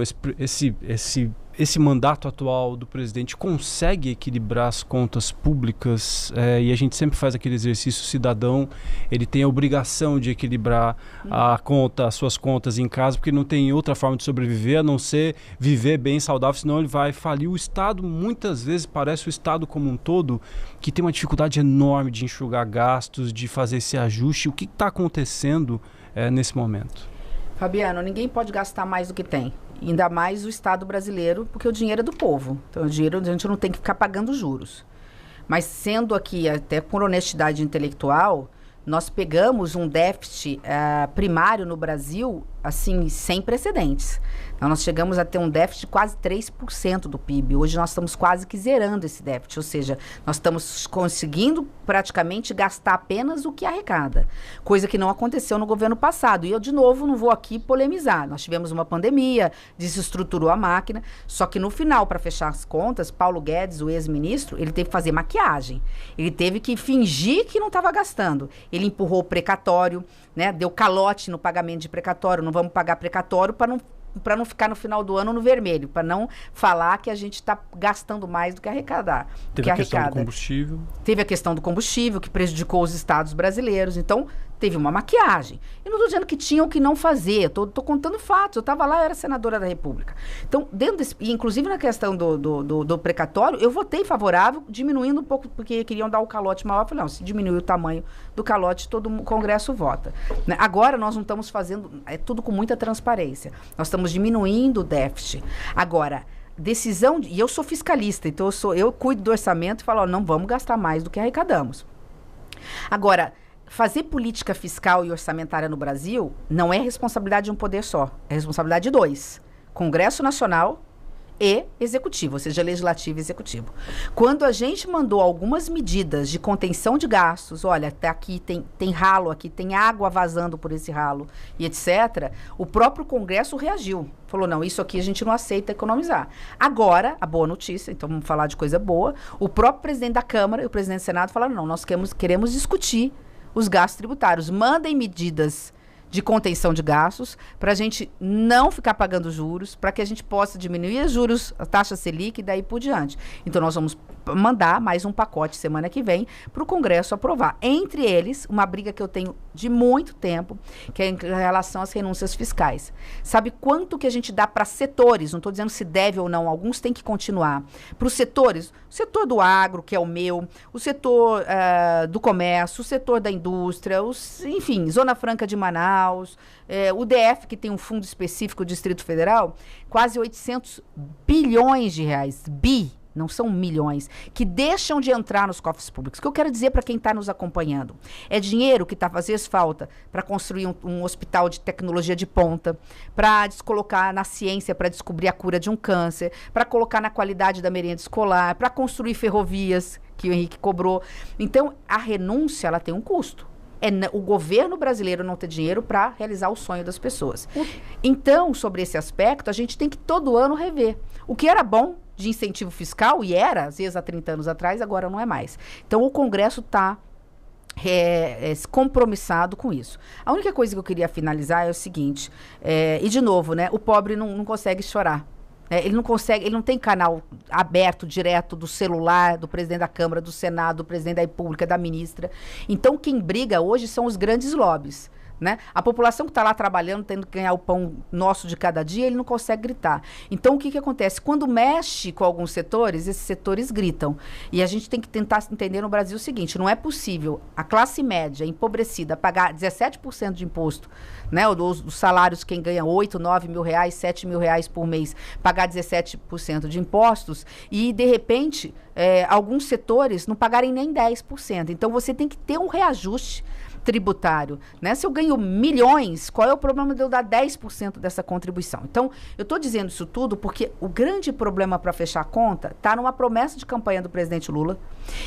esse mandato atual do presidente consegue equilibrar as contas públicas? E a gente sempre faz aquele exercício, o cidadão, ele tem a obrigação de equilibrar as suas contas em casa, porque não tem outra forma de sobreviver a não ser viver bem, saudável, senão ele vai falir. O Estado, muitas vezes, parece o Estado como um todo, que tem uma dificuldade enorme de enxugar gastos, de fazer esse ajuste. O que está acontecendo nesse momento? Fabiano, ninguém pode gastar mais do que tem. Ainda mais o Estado brasileiro, porque o dinheiro é do povo. Então, o dinheiro a gente não tem que ficar pagando juros. Mas sendo aqui, até por honestidade intelectual, nós pegamos um déficit primário no Brasil assim, sem precedentes. Então, nós chegamos a ter um déficit de quase 3% do PIB. Hoje nós estamos quase que zerando esse déficit, ou seja, nós estamos conseguindo praticamente gastar apenas o que arrecada, coisa que não aconteceu no governo passado. E eu, de novo, não vou aqui polemizar. Nós tivemos uma pandemia, desestruturou a máquina, só que no final, para fechar as contas, Paulo Guedes, o ex-ministro, ele teve que fazer maquiagem. Ele teve que fingir que não estava gastando. Ele empurrou o precatório, né, deu calote no pagamento de precatório, não vamos pagar precatório para não ficar no final do ano no vermelho, para não falar que a gente está gastando mais do que arrecadar. Teve a questão do combustível. Teve a questão do combustível, que prejudicou os estados brasileiros. Então, teve uma maquiagem. Eu não estou dizendo que tinha o que não fazer, estou contando fatos. Eu estava lá, eu era senadora da República. Então, dentro desse, e inclusive na questão do precatório, eu votei favorável, diminuindo um pouco, porque queriam dar o calote maior. Eu falei, não, se diminuir o tamanho do calote, todo o Congresso vota. Né? Agora, nós não estamos fazendo, é tudo com muita transparência. Nós estamos diminuindo o déficit. Agora, decisão, e eu sou fiscalista, então eu cuido do orçamento e falo, ó, não vamos gastar mais do que arrecadamos. Agora, fazer política fiscal e orçamentária no Brasil não é responsabilidade de um poder só, é responsabilidade de dois: Congresso Nacional e Executivo, ou seja, Legislativo e Executivo. Quando a gente mandou algumas medidas de contenção de gastos, olha, até aqui tem ralo, aqui tem água vazando por esse ralo e etc., o próprio Congresso reagiu. Falou, não, isso aqui a gente não aceita economizar. Agora, a boa notícia, então vamos falar de coisa boa, o próprio presidente da Câmara e o presidente do Senado falaram, não, nós queremos discutir os gastos tributários. Mandem medidas de contenção de gastos, para a gente não ficar pagando juros, para que a gente possa diminuir os juros, a taxa Selic e daí por diante. Então, nós vamos mandar mais um pacote semana que vem para o Congresso aprovar. Entre eles, uma briga que eu tenho de muito tempo, que é em relação às renúncias fiscais. Sabe quanto que a gente dá para setores? Não estou dizendo se deve ou não, alguns têm que continuar. Para os setores, o setor do agro, que é o meu, o setor do comércio, o setor da indústria, enfim, Zona Franca de Manaus, o DF, que tem um fundo específico, o Distrito Federal, quase 800 bilhões de reais, não são milhões, que deixam de entrar nos cofres públicos. O que eu quero dizer para quem está nos acompanhando? É dinheiro que está fazendo falta para construir um hospital de tecnologia de ponta, para descolocar na ciência, para descobrir a cura de um câncer, para colocar na qualidade da merenda escolar, para construir ferrovias, que o Henrique cobrou. Então, a renúncia, ela tem um custo. O governo brasileiro não ter dinheiro para realizar o sonho das pessoas. Então, sobre esse aspecto, a gente tem que todo ano rever. O que era bom de incentivo fiscal, e era, às vezes, há 30 anos atrás, agora não é mais. Então, o Congresso está compromissado com isso. A única coisa que eu queria finalizar é o seguinte, e de novo, né, o pobre não consegue chorar. Ele não consegue, ele não tem canal aberto, direto do celular, do presidente da Câmara, do Senado, do presidente da República, da ministra. Então, quem briga hoje são os grandes lobbies. Né? A população que está lá trabalhando, tendo que ganhar o pão nosso de cada dia, ele não consegue gritar. Então, o que acontece? Quando mexe com alguns setores, esses setores gritam. E a gente tem que tentar entender no Brasil o seguinte, não é possível a classe média empobrecida pagar 17% de imposto, né? Os salários, quem ganha 8, 9 mil reais, 7 mil reais por mês, pagar 17% de impostos e, de repente, alguns setores não pagarem nem 10%. Então, você tem que ter um reajuste tributário, né? Se eu ganho milhões, qual é o problema de eu dar 10% dessa contribuição? Então, eu estou dizendo isso tudo porque o grande problema para fechar a conta está numa promessa de campanha do presidente Lula.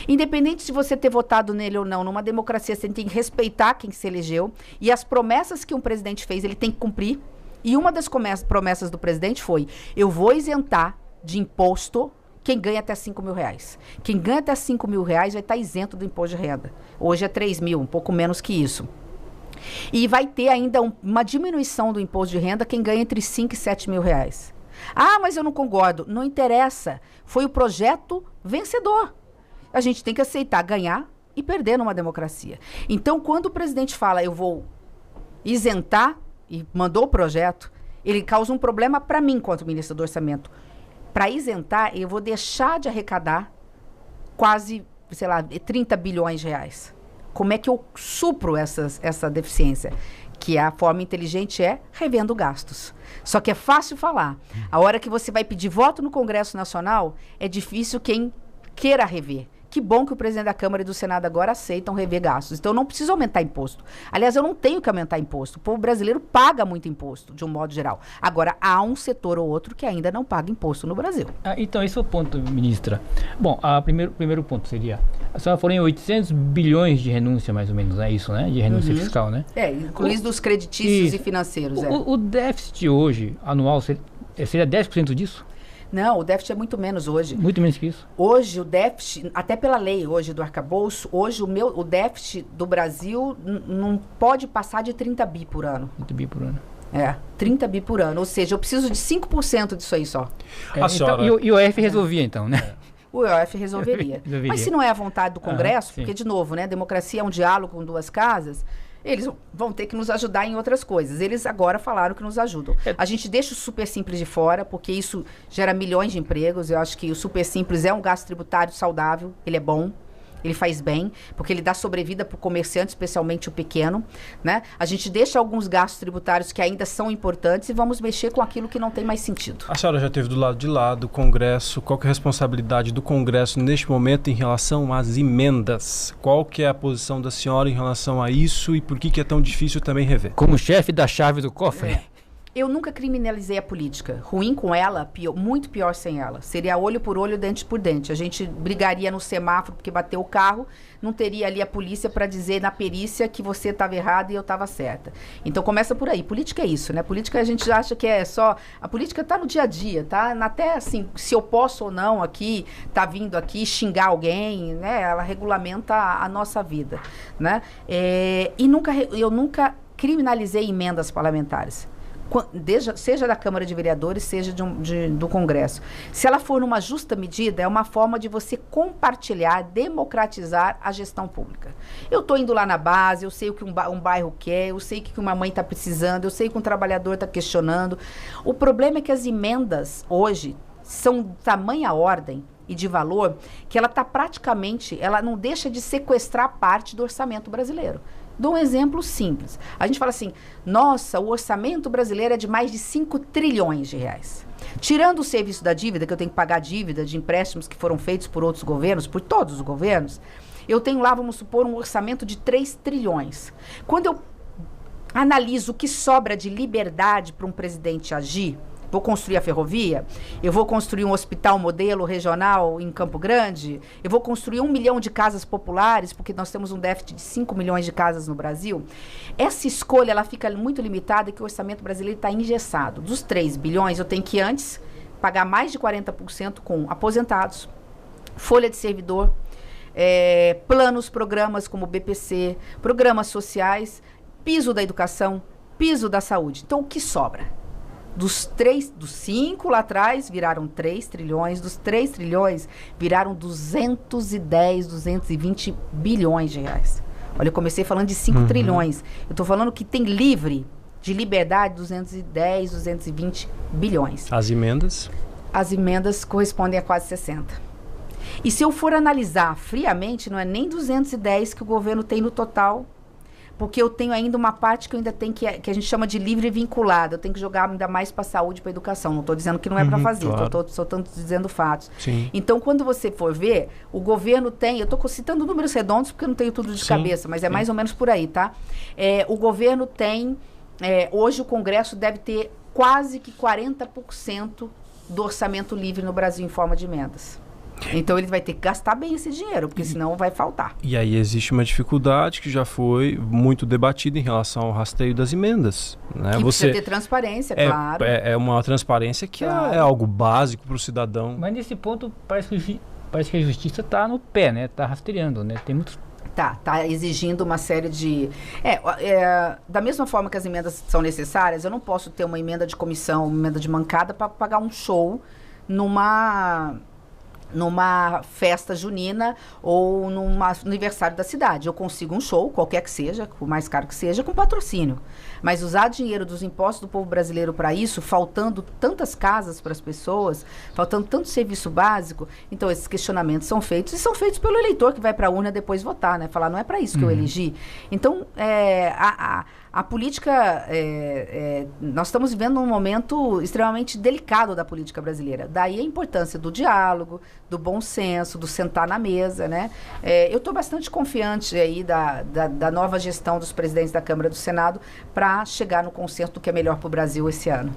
Independente de você ter votado nele ou não, numa democracia você tem que respeitar quem se elegeu e as promessas que um presidente fez, ele tem que cumprir. E uma das promessas do presidente foi, eu vou isentar de imposto quem ganha até 5 mil reais. Quem ganha até 5 mil reais vai estar isento do imposto de renda. Hoje é 3 mil, um pouco menos que isso. E vai ter ainda uma diminuição do imposto de renda quem ganha entre 5 e 7 mil reais. Ah, mas eu não concordo. Não interessa. Foi o projeto vencedor. A gente tem que aceitar ganhar e perder numa democracia. Então, quando o presidente fala, eu vou isentar, e mandou o projeto, ele causa um problema para mim, enquanto ministro do Orçamento. Para isentar, eu vou deixar de arrecadar quase, 30 bilhões de reais. Como é que eu supro essa deficiência? Que a forma inteligente é revendo gastos. Só que é fácil falar. A hora que você vai pedir voto no Congresso Nacional, é difícil quem queira rever, Que bom que o presidente da Câmara e do Senado agora aceitam rever gastos. Então, eu não preciso aumentar imposto. Aliás, eu não tenho que aumentar imposto. O povo brasileiro paga muito imposto, de um modo geral. Agora, há um setor ou outro que ainda não paga imposto no Brasil. Então, esse é o ponto, ministra. Bom, primeiro ponto seria, a senhora falou em 800 bilhões de renúncia, mais ou menos, é isso, né? De renúncia fiscal, né? Incluindo os creditícios e financeiros. O déficit hoje, anual, seria 10% disso? Não, o déficit é muito menos hoje. Muito menos que isso? Hoje, o déficit, até pela lei hoje do arcabouço, hoje o déficit do Brasil não pode passar de 30 bi por ano. 30 bi por ano. 30 bi por ano. Ou seja, eu preciso de 5% disso aí só. Então, e o IOF resolvia, então, né? O IOF resolveria. Mas se não é a vontade do Congresso, porque, de novo, né, democracia é um diálogo com duas casas, eles vão ter que nos ajudar em outras coisas. Eles agora falaram que nos ajudam. A gente deixa o Super Simples de fora, porque isso gera milhões de empregos. Eu acho que o Super Simples é um gasto tributário saudável, ele é bom. Ele faz bem, porque ele dá sobrevida para o comerciante, especialmente o pequeno, né? A gente deixa alguns gastos tributários que ainda são importantes e vamos mexer com aquilo que não tem mais sentido. A senhora já esteve do lado de lá do Congresso. Qual que é a responsabilidade do Congresso neste momento em relação às emendas? Qual que é a posição da senhora em relação a isso e por que é tão difícil também rever? Como chefe da chave do cofre? Eu nunca criminalizei a política. Ruim com ela, muito pior sem ela. Seria olho por olho, dente por dente. A gente brigaria no semáforo porque bateu o carro, não teria ali a polícia para dizer na perícia que você estava errada e eu estava certa. Então começa por aí. Política é isso, né? Política a gente acha que é só... A política está no dia a dia, tá? Até assim, se eu posso ou não aqui, tá vindo aqui xingar alguém, né? Ela regulamenta a nossa vida, né? Eu nunca criminalizei emendas parlamentares. Seja da Câmara de Vereadores, seja do Congresso. Se ela for numa justa medida, é uma forma de você compartilhar, democratizar a gestão pública. Eu estou indo lá na base, eu sei o que um bairro quer, eu sei o que uma mãe está precisando, eu sei o que um trabalhador está questionando. O problema é que as emendas hoje são de tamanha ordem e de valor que ela está praticamente, ela não deixa de sequestrar parte do orçamento brasileiro. Dou um exemplo simples. A gente fala assim, nossa, o orçamento brasileiro é de mais de 5 trilhões de reais. Tirando o serviço da dívida, que eu tenho que pagar dívida de empréstimos que foram feitos por outros governos, por todos os governos, eu tenho lá, vamos supor, um orçamento de 3 trilhões. Quando eu analiso o que sobra de liberdade para um presidente agir, vou construir a ferrovia, eu vou construir um hospital modelo regional em Campo Grande, eu vou construir 1 milhão de casas populares, porque nós temos um déficit de 5 milhões de casas no Brasil. Essa escolha, ela fica muito limitada, que o orçamento brasileiro está engessado. Dos 3 bilhões, eu tenho que antes pagar mais de 40% com aposentados, folha de servidor, planos, programas como o BPC, programas sociais, piso da educação, piso da saúde. Então, o que sobra? Dos 5 lá atrás, viraram 3 trilhões. Dos 3 trilhões, viraram 210, 220 bilhões de reais. Olha, eu comecei falando de 5 trilhões. Eu estou falando que tem livre de liberdade 210, 220 bilhões. As emendas? As emendas correspondem a quase 60. E se eu for analisar friamente, não é nem 210 que o governo tem no total, porque eu tenho ainda uma parte que eu ainda tenho que a gente chama de livre vinculada. Eu tenho que jogar ainda mais para a saúde e para a educação. Não estou dizendo que não é para fazer, claro. Só estou dizendo fatos. Sim. Então, quando você for ver, o governo tem... Eu estou citando números redondos porque eu não tenho tudo de cabeça, mas é mais ou menos por aí, tá? O governo tem... hoje o Congresso deve ter quase que 40% do orçamento livre no Brasil em forma de emendas. Então ele vai ter que gastar bem esse dinheiro, porque senão vai faltar. E aí existe uma dificuldade que já foi muito debatida em relação ao rastreio das emendas, né? Que precisa ter transparência, claro. É uma transparência que é algo básico para o cidadão. Mas nesse ponto parece que a justiça está no pé, né? Está rastreando, né? Tem muitos... Tá exigindo uma série de... da mesma forma que as emendas são necessárias, eu não posso ter uma emenda de comissão, uma emenda de mancada para pagar um show numa festa junina ou num aniversário da cidade. Eu consigo um show, qualquer que seja, o mais caro que seja, com patrocínio. Mas usar dinheiro dos impostos do povo brasileiro para isso, faltando tantas casas para as pessoas, faltando tanto serviço básico, então esses questionamentos são feitos, e são feitos pelo eleitor que vai para a urna depois votar, né? Falar, não é para isso que eu elegi. Então, A política, nós estamos vivendo um momento extremamente delicado da política brasileira. Daí a importância do diálogo, do bom senso, do sentar na mesa, né? Eu estou bastante confiante aí da nova gestão dos presidentes da Câmara e do Senado para chegar no consenso do que é melhor para o Brasil esse ano.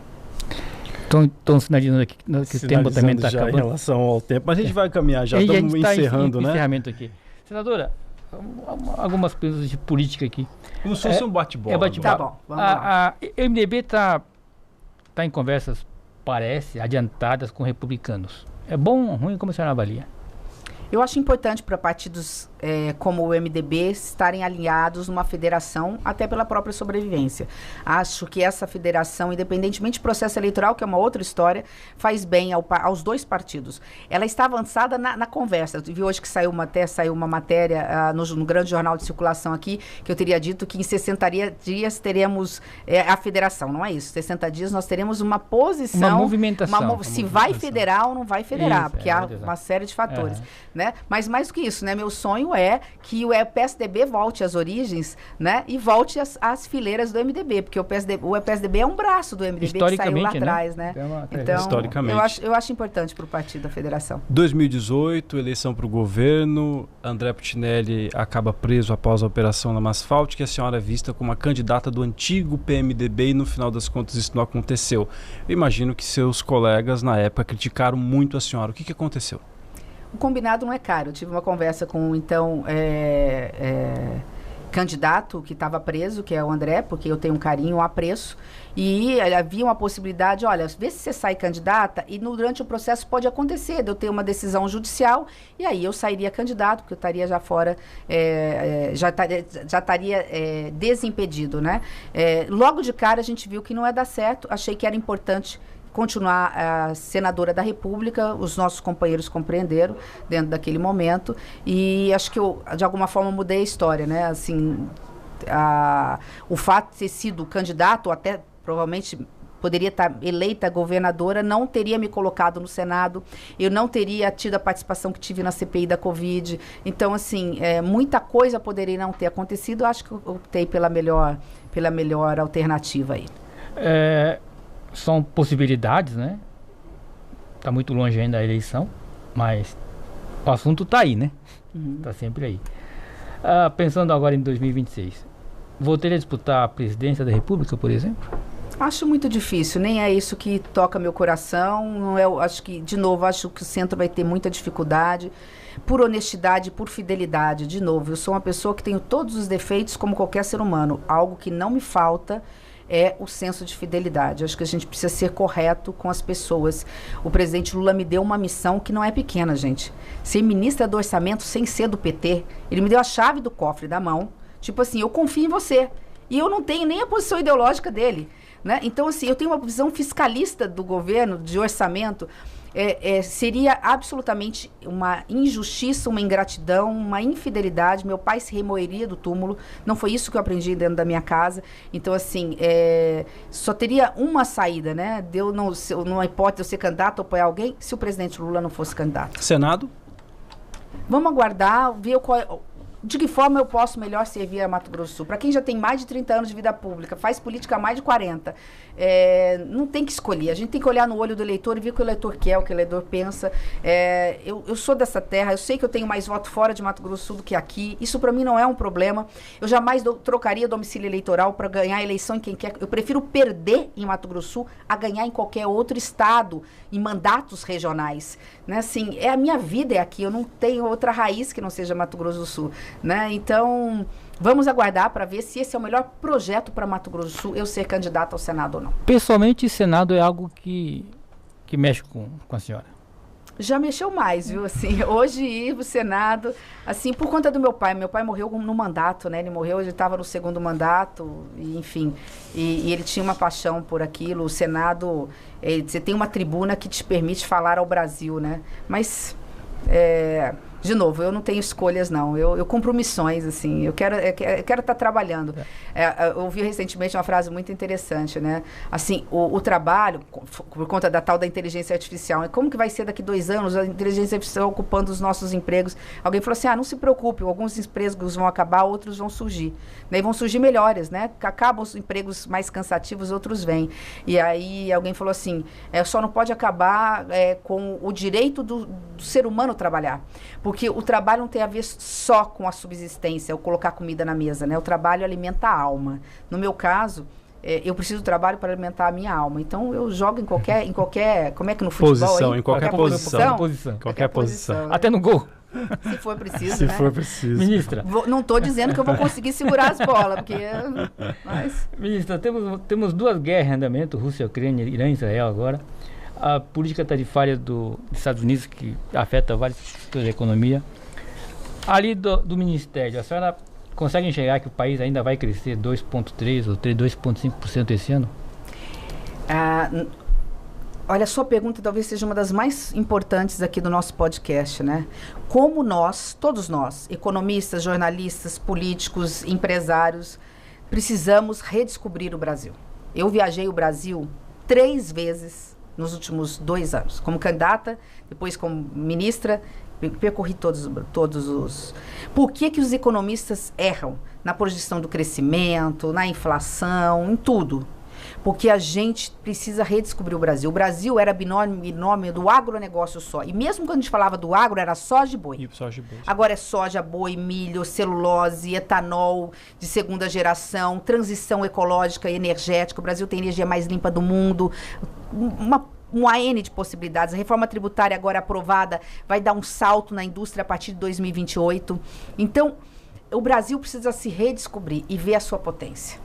Estão sinalizando aqui que o tempo também está acabando. Em relação ao tempo, mas a gente vai caminhar já, estamos encerrando, né? Encerramento aqui. Senadora, algumas perguntas de política aqui. Como se fosse um bate-bola. Tá bom, vamos lá. A MDB está em conversas, parece, adiantadas com republicanos. É bom ou ruim? Como a senhora avalia? Eu acho importante para partidos como o MDB estarem alinhados numa federação, até pela própria sobrevivência. Acho que essa federação, independentemente do processo eleitoral, que é uma outra história, faz bem aos dois partidos. Ela está avançada na conversa. Eu vi hoje que saiu uma matéria no grande jornal de circulação aqui, que eu teria dito que em 60 dias teremos a federação. Não é isso. 60 dias nós teremos uma posição... Uma movimentação. Se vai federar ou não vai federar, isso, porque há uma série de fatores. Né? Mas mais do que isso, né? Meu sonho é que o PSDB volte às origens, né? E volte às fileiras do MDB, porque o PSDB é um braço do MDB que saiu lá atrás, né? Então, historicamente. eu acho importante para o partido da federação. 2018, eleição para o governo, André Putinelli acaba preso após a operação na Masfalt, que a senhora é vista como uma candidata do antigo PMDB e no final das contas isso não aconteceu. Eu imagino que seus colegas na época criticaram muito a senhora. O que aconteceu? O combinado não é caro. Eu tive uma conversa com o então candidato que estava preso, que é o André, porque eu tenho um carinho, um apreço, e havia uma possibilidade, olha, vê se você sai candidata e durante o processo pode acontecer de eu ter uma decisão judicial e aí eu sairia candidato, porque eu estaria já fora, já estaria desimpedido, né? Logo de cara a gente viu que não ia dar certo, achei que era importante continuar senadora da República, os nossos companheiros compreenderam dentro daquele momento e acho que eu, de alguma forma, mudei a história, né? Assim, o fato de ter sido candidato, ou até provavelmente poderia estar eleita governadora, não teria me colocado no Senado, eu não teria tido a participação que tive na CPI da Covid. Então, assim, muita coisa poderia não ter acontecido, eu acho que eu optei pela melhor alternativa aí. São possibilidades, né? Está muito longe ainda a eleição, mas o assunto está aí, né? Está sempre aí. Pensando agora em 2026, voltaria a disputar a presidência da República, por exemplo? Acho muito difícil, nem é isso que toca meu coração. Não é, acho que, de novo, acho que o centro vai ter muita dificuldade. Por honestidade, por fidelidade, de novo, eu sou uma pessoa que tenho todos os defeitos como qualquer ser humano. Algo que não me falta é o senso de fidelidade. Acho que a gente precisa ser correto com as pessoas. O presidente Lula me deu uma missão que não é pequena, gente. Ser ministra do orçamento sem ser do PT, ele me deu a chave do cofre da mão. Tipo assim, eu confio em você. E eu não tenho nem a posição ideológica dele, né? Então, assim, eu tenho uma visão fiscalista do governo, de orçamento. Seria absolutamente uma injustiça, uma ingratidão, uma infidelidade. Meu pai se remoeria do túmulo. Não foi isso que eu aprendi dentro da minha casa. Então, assim, só teria uma saída, né? Numa hipótese de eu ser candidato ou apoiar alguém, se o presidente Lula não fosse candidato. Senado? Vamos aguardar, ver de que forma eu posso melhor servir a Mato Grosso do Sul. Para quem já tem mais de 30 anos de vida pública, faz política há mais de 40, não tem que escolher. A gente tem que olhar no olho do eleitor e ver o que o eleitor quer, o que o eleitor pensa. Eu sou dessa terra, eu sei que eu tenho mais voto fora de Mato Grosso do Sul do que aqui. Isso para mim não é um problema. Eu jamais trocaria domicílio eleitoral para ganhar a eleição em quem quer. Eu prefiro perder em Mato Grosso do Sul a ganhar em qualquer outro estado, em mandatos regionais. Né? Assim, a minha vida é aqui, eu não tenho outra raiz que não seja Mato Grosso do Sul. Né? Então, vamos aguardar para ver se esse é o melhor projeto para Mato Grosso do Sul, eu ser candidata ao Senado ou não. Pessoalmente, Senado é algo que mexe com a senhora? Já mexeu mais, viu? Assim, hoje ir pro Senado, assim, por conta do meu pai. Meu pai morreu no mandato, né? Ele morreu, ele estava no segundo mandato, e, enfim. E ele tinha uma paixão por aquilo. O Senado, você tem uma tribuna que te permite falar ao Brasil, né? Mas De novo, eu não tenho escolhas, não. Eu cumpro missões, assim. Eu quero estar trabalhando. Eu ouvi recentemente uma frase muito interessante, né? Assim, o trabalho, por conta da tal da inteligência artificial, né? Como que vai ser daqui 2 anos a inteligência artificial ocupando os nossos empregos? Alguém falou assim, não se preocupe, alguns empregos vão acabar, outros vão surgir. Daí vão surgir melhores, né? Acabam os empregos mais cansativos, outros vêm. E aí alguém falou assim, só não pode acabar com o direito do ser humano trabalhar. Porque o trabalho não tem a ver só com a subsistência, ou colocar comida na mesa, né? O trabalho alimenta a alma. No meu caso, eu preciso do trabalho para alimentar a minha alma. Então, eu jogo em qualquer como é que no futebol? Posição, aí? Em qualquer posição. Qualquer posição. Até no gol. Se for preciso, Se né? for preciso. Ministra. Não estou dizendo que eu vou conseguir segurar as bolas, porque... Ministra, temos 2 guerras em andamento, Rússia, Ucrânia, Irã e Israel agora. A política tarifária dos Estados Unidos, que afeta vários setores da economia. Ali do Ministério, a senhora consegue enxergar que o país ainda vai crescer 2,3% ou 2,5% esse ano? Olha, a sua pergunta talvez seja uma das mais importantes aqui do nosso podcast, né? Como nós, todos nós, economistas, jornalistas, políticos, empresários, precisamos redescobrir o Brasil. Eu viajei o Brasil 3 vezes nos últimos 2 anos, como candidata, depois como ministra, percorri todos os... Por que os economistas erram na projeção do crescimento, na inflação, em tudo? Porque a gente precisa redescobrir o Brasil. O Brasil era binômio do agronegócio só. E mesmo quando a gente falava do agro, era soja e boi. Agora é soja, boi, milho, celulose, etanol de 2ª geração, transição ecológica e energética. O Brasil tem a energia mais limpa do mundo. Uma N de possibilidades. A reforma tributária agora aprovada vai dar um salto na indústria a partir de 2028. Então, o Brasil precisa se redescobrir e ver a sua potência.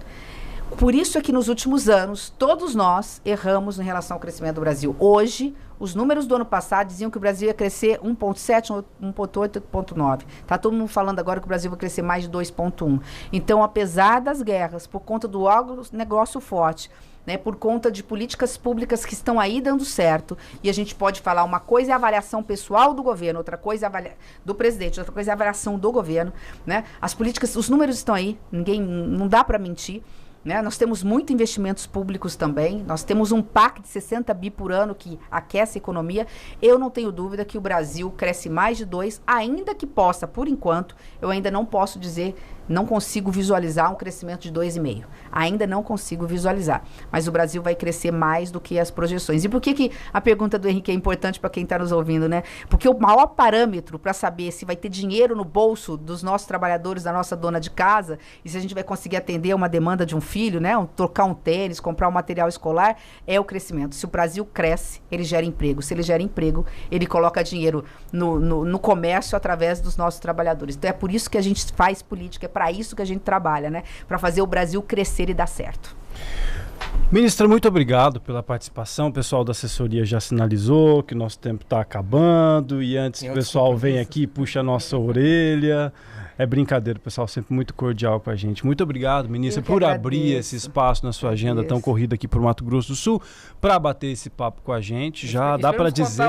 Por isso é que nos últimos anos, todos nós erramos em relação ao crescimento do Brasil. Hoje, os números do ano passado diziam que o Brasil ia crescer 1,7, 1,8, 1,9. Está todo mundo falando agora que o Brasil vai crescer mais de 2,1. Então, apesar das guerras, por conta do agronegócio forte, né, por conta de políticas públicas que estão aí dando certo, e a gente pode falar, uma coisa é a avaliação pessoal do governo, outra coisa é do presidente, outra coisa é a avaliação do governo, né? As políticas, os números estão aí, não dá para mentir. Né? Nós temos muitos investimentos públicos também, nós temos um PAC de 60 bi por ano que aquece a economia. Eu não tenho dúvida que o Brasil cresce mais de 2, ainda que possa, por enquanto, eu ainda não posso dizer, não consigo visualizar um crescimento de 2,5. Ainda não consigo visualizar. Mas o Brasil vai crescer mais do que as projeções. E por que a pergunta do Henrique é importante para quem está nos ouvindo, né? Porque o maior parâmetro para saber se vai ter dinheiro no bolso dos nossos trabalhadores, da nossa dona de casa, e se a gente vai conseguir atender uma demanda de um filho, né? Trocar um tênis, comprar um material escolar, é o crescimento. Se o Brasil cresce, ele gera emprego. Se ele gera emprego, ele coloca dinheiro no comércio através dos nossos trabalhadores. Então é por isso que a gente faz política, é para isso que a gente trabalha, né? Para fazer o Brasil crescer e dar certo. Ministra, muito obrigado pela participação. O pessoal da assessoria já sinalizou que nosso tempo está acabando e antes que o pessoal venha aqui e puxa a nossa orelha. É brincadeira, o pessoal sempre muito cordial com a gente. Muito obrigado, ministra, por abrir esse espaço na sua agenda tão corrida aqui para o Mato Grosso do Sul, para bater esse papo com a gente. Já dá para dizer,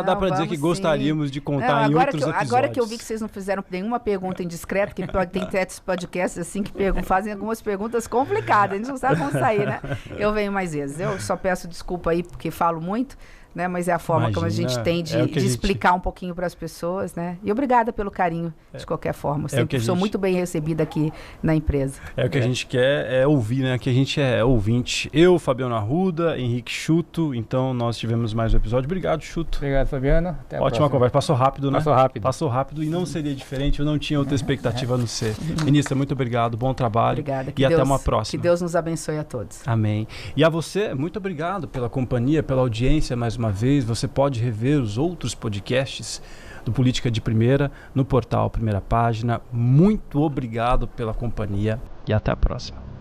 dá para dizer que gostaríamos de contar em outros episódios. Agora que eu vi que vocês não fizeram nenhuma pergunta indiscreta, que tem certos podcasts assim que fazem algumas perguntas complicadas, a gente não sabe como sair, né? Eu venho mais vezes. Eu só peço desculpa aí porque falo muito, né? Mas é a forma como a gente tem de explicar um pouquinho para as pessoas, né? E obrigada pelo carinho, de qualquer forma. Eu sempre sou muito bem recebida aqui na empresa. É o que a gente quer ouvir, né? Que a gente é ouvinte. Eu, Fabiano Arruda, Henrique Chuto. Então, nós tivemos mais um episódio. Obrigado, Chuto. Obrigado, Fabiano. Até a Ótima conversa. Passou rápido, né? Passou rápido e não seria diferente. Eu não tinha outra expectativa a não ser. Ministra, muito obrigado. Bom trabalho. Obrigada. E até uma próxima. Que Deus nos abençoe a todos. Amém. E a você, muito obrigado pela companhia, pela audiência mais uma vez. Você pode rever os outros podcasts do Política de Primeira no portal Primeira Página. Muito obrigado pela companhia e até a próxima.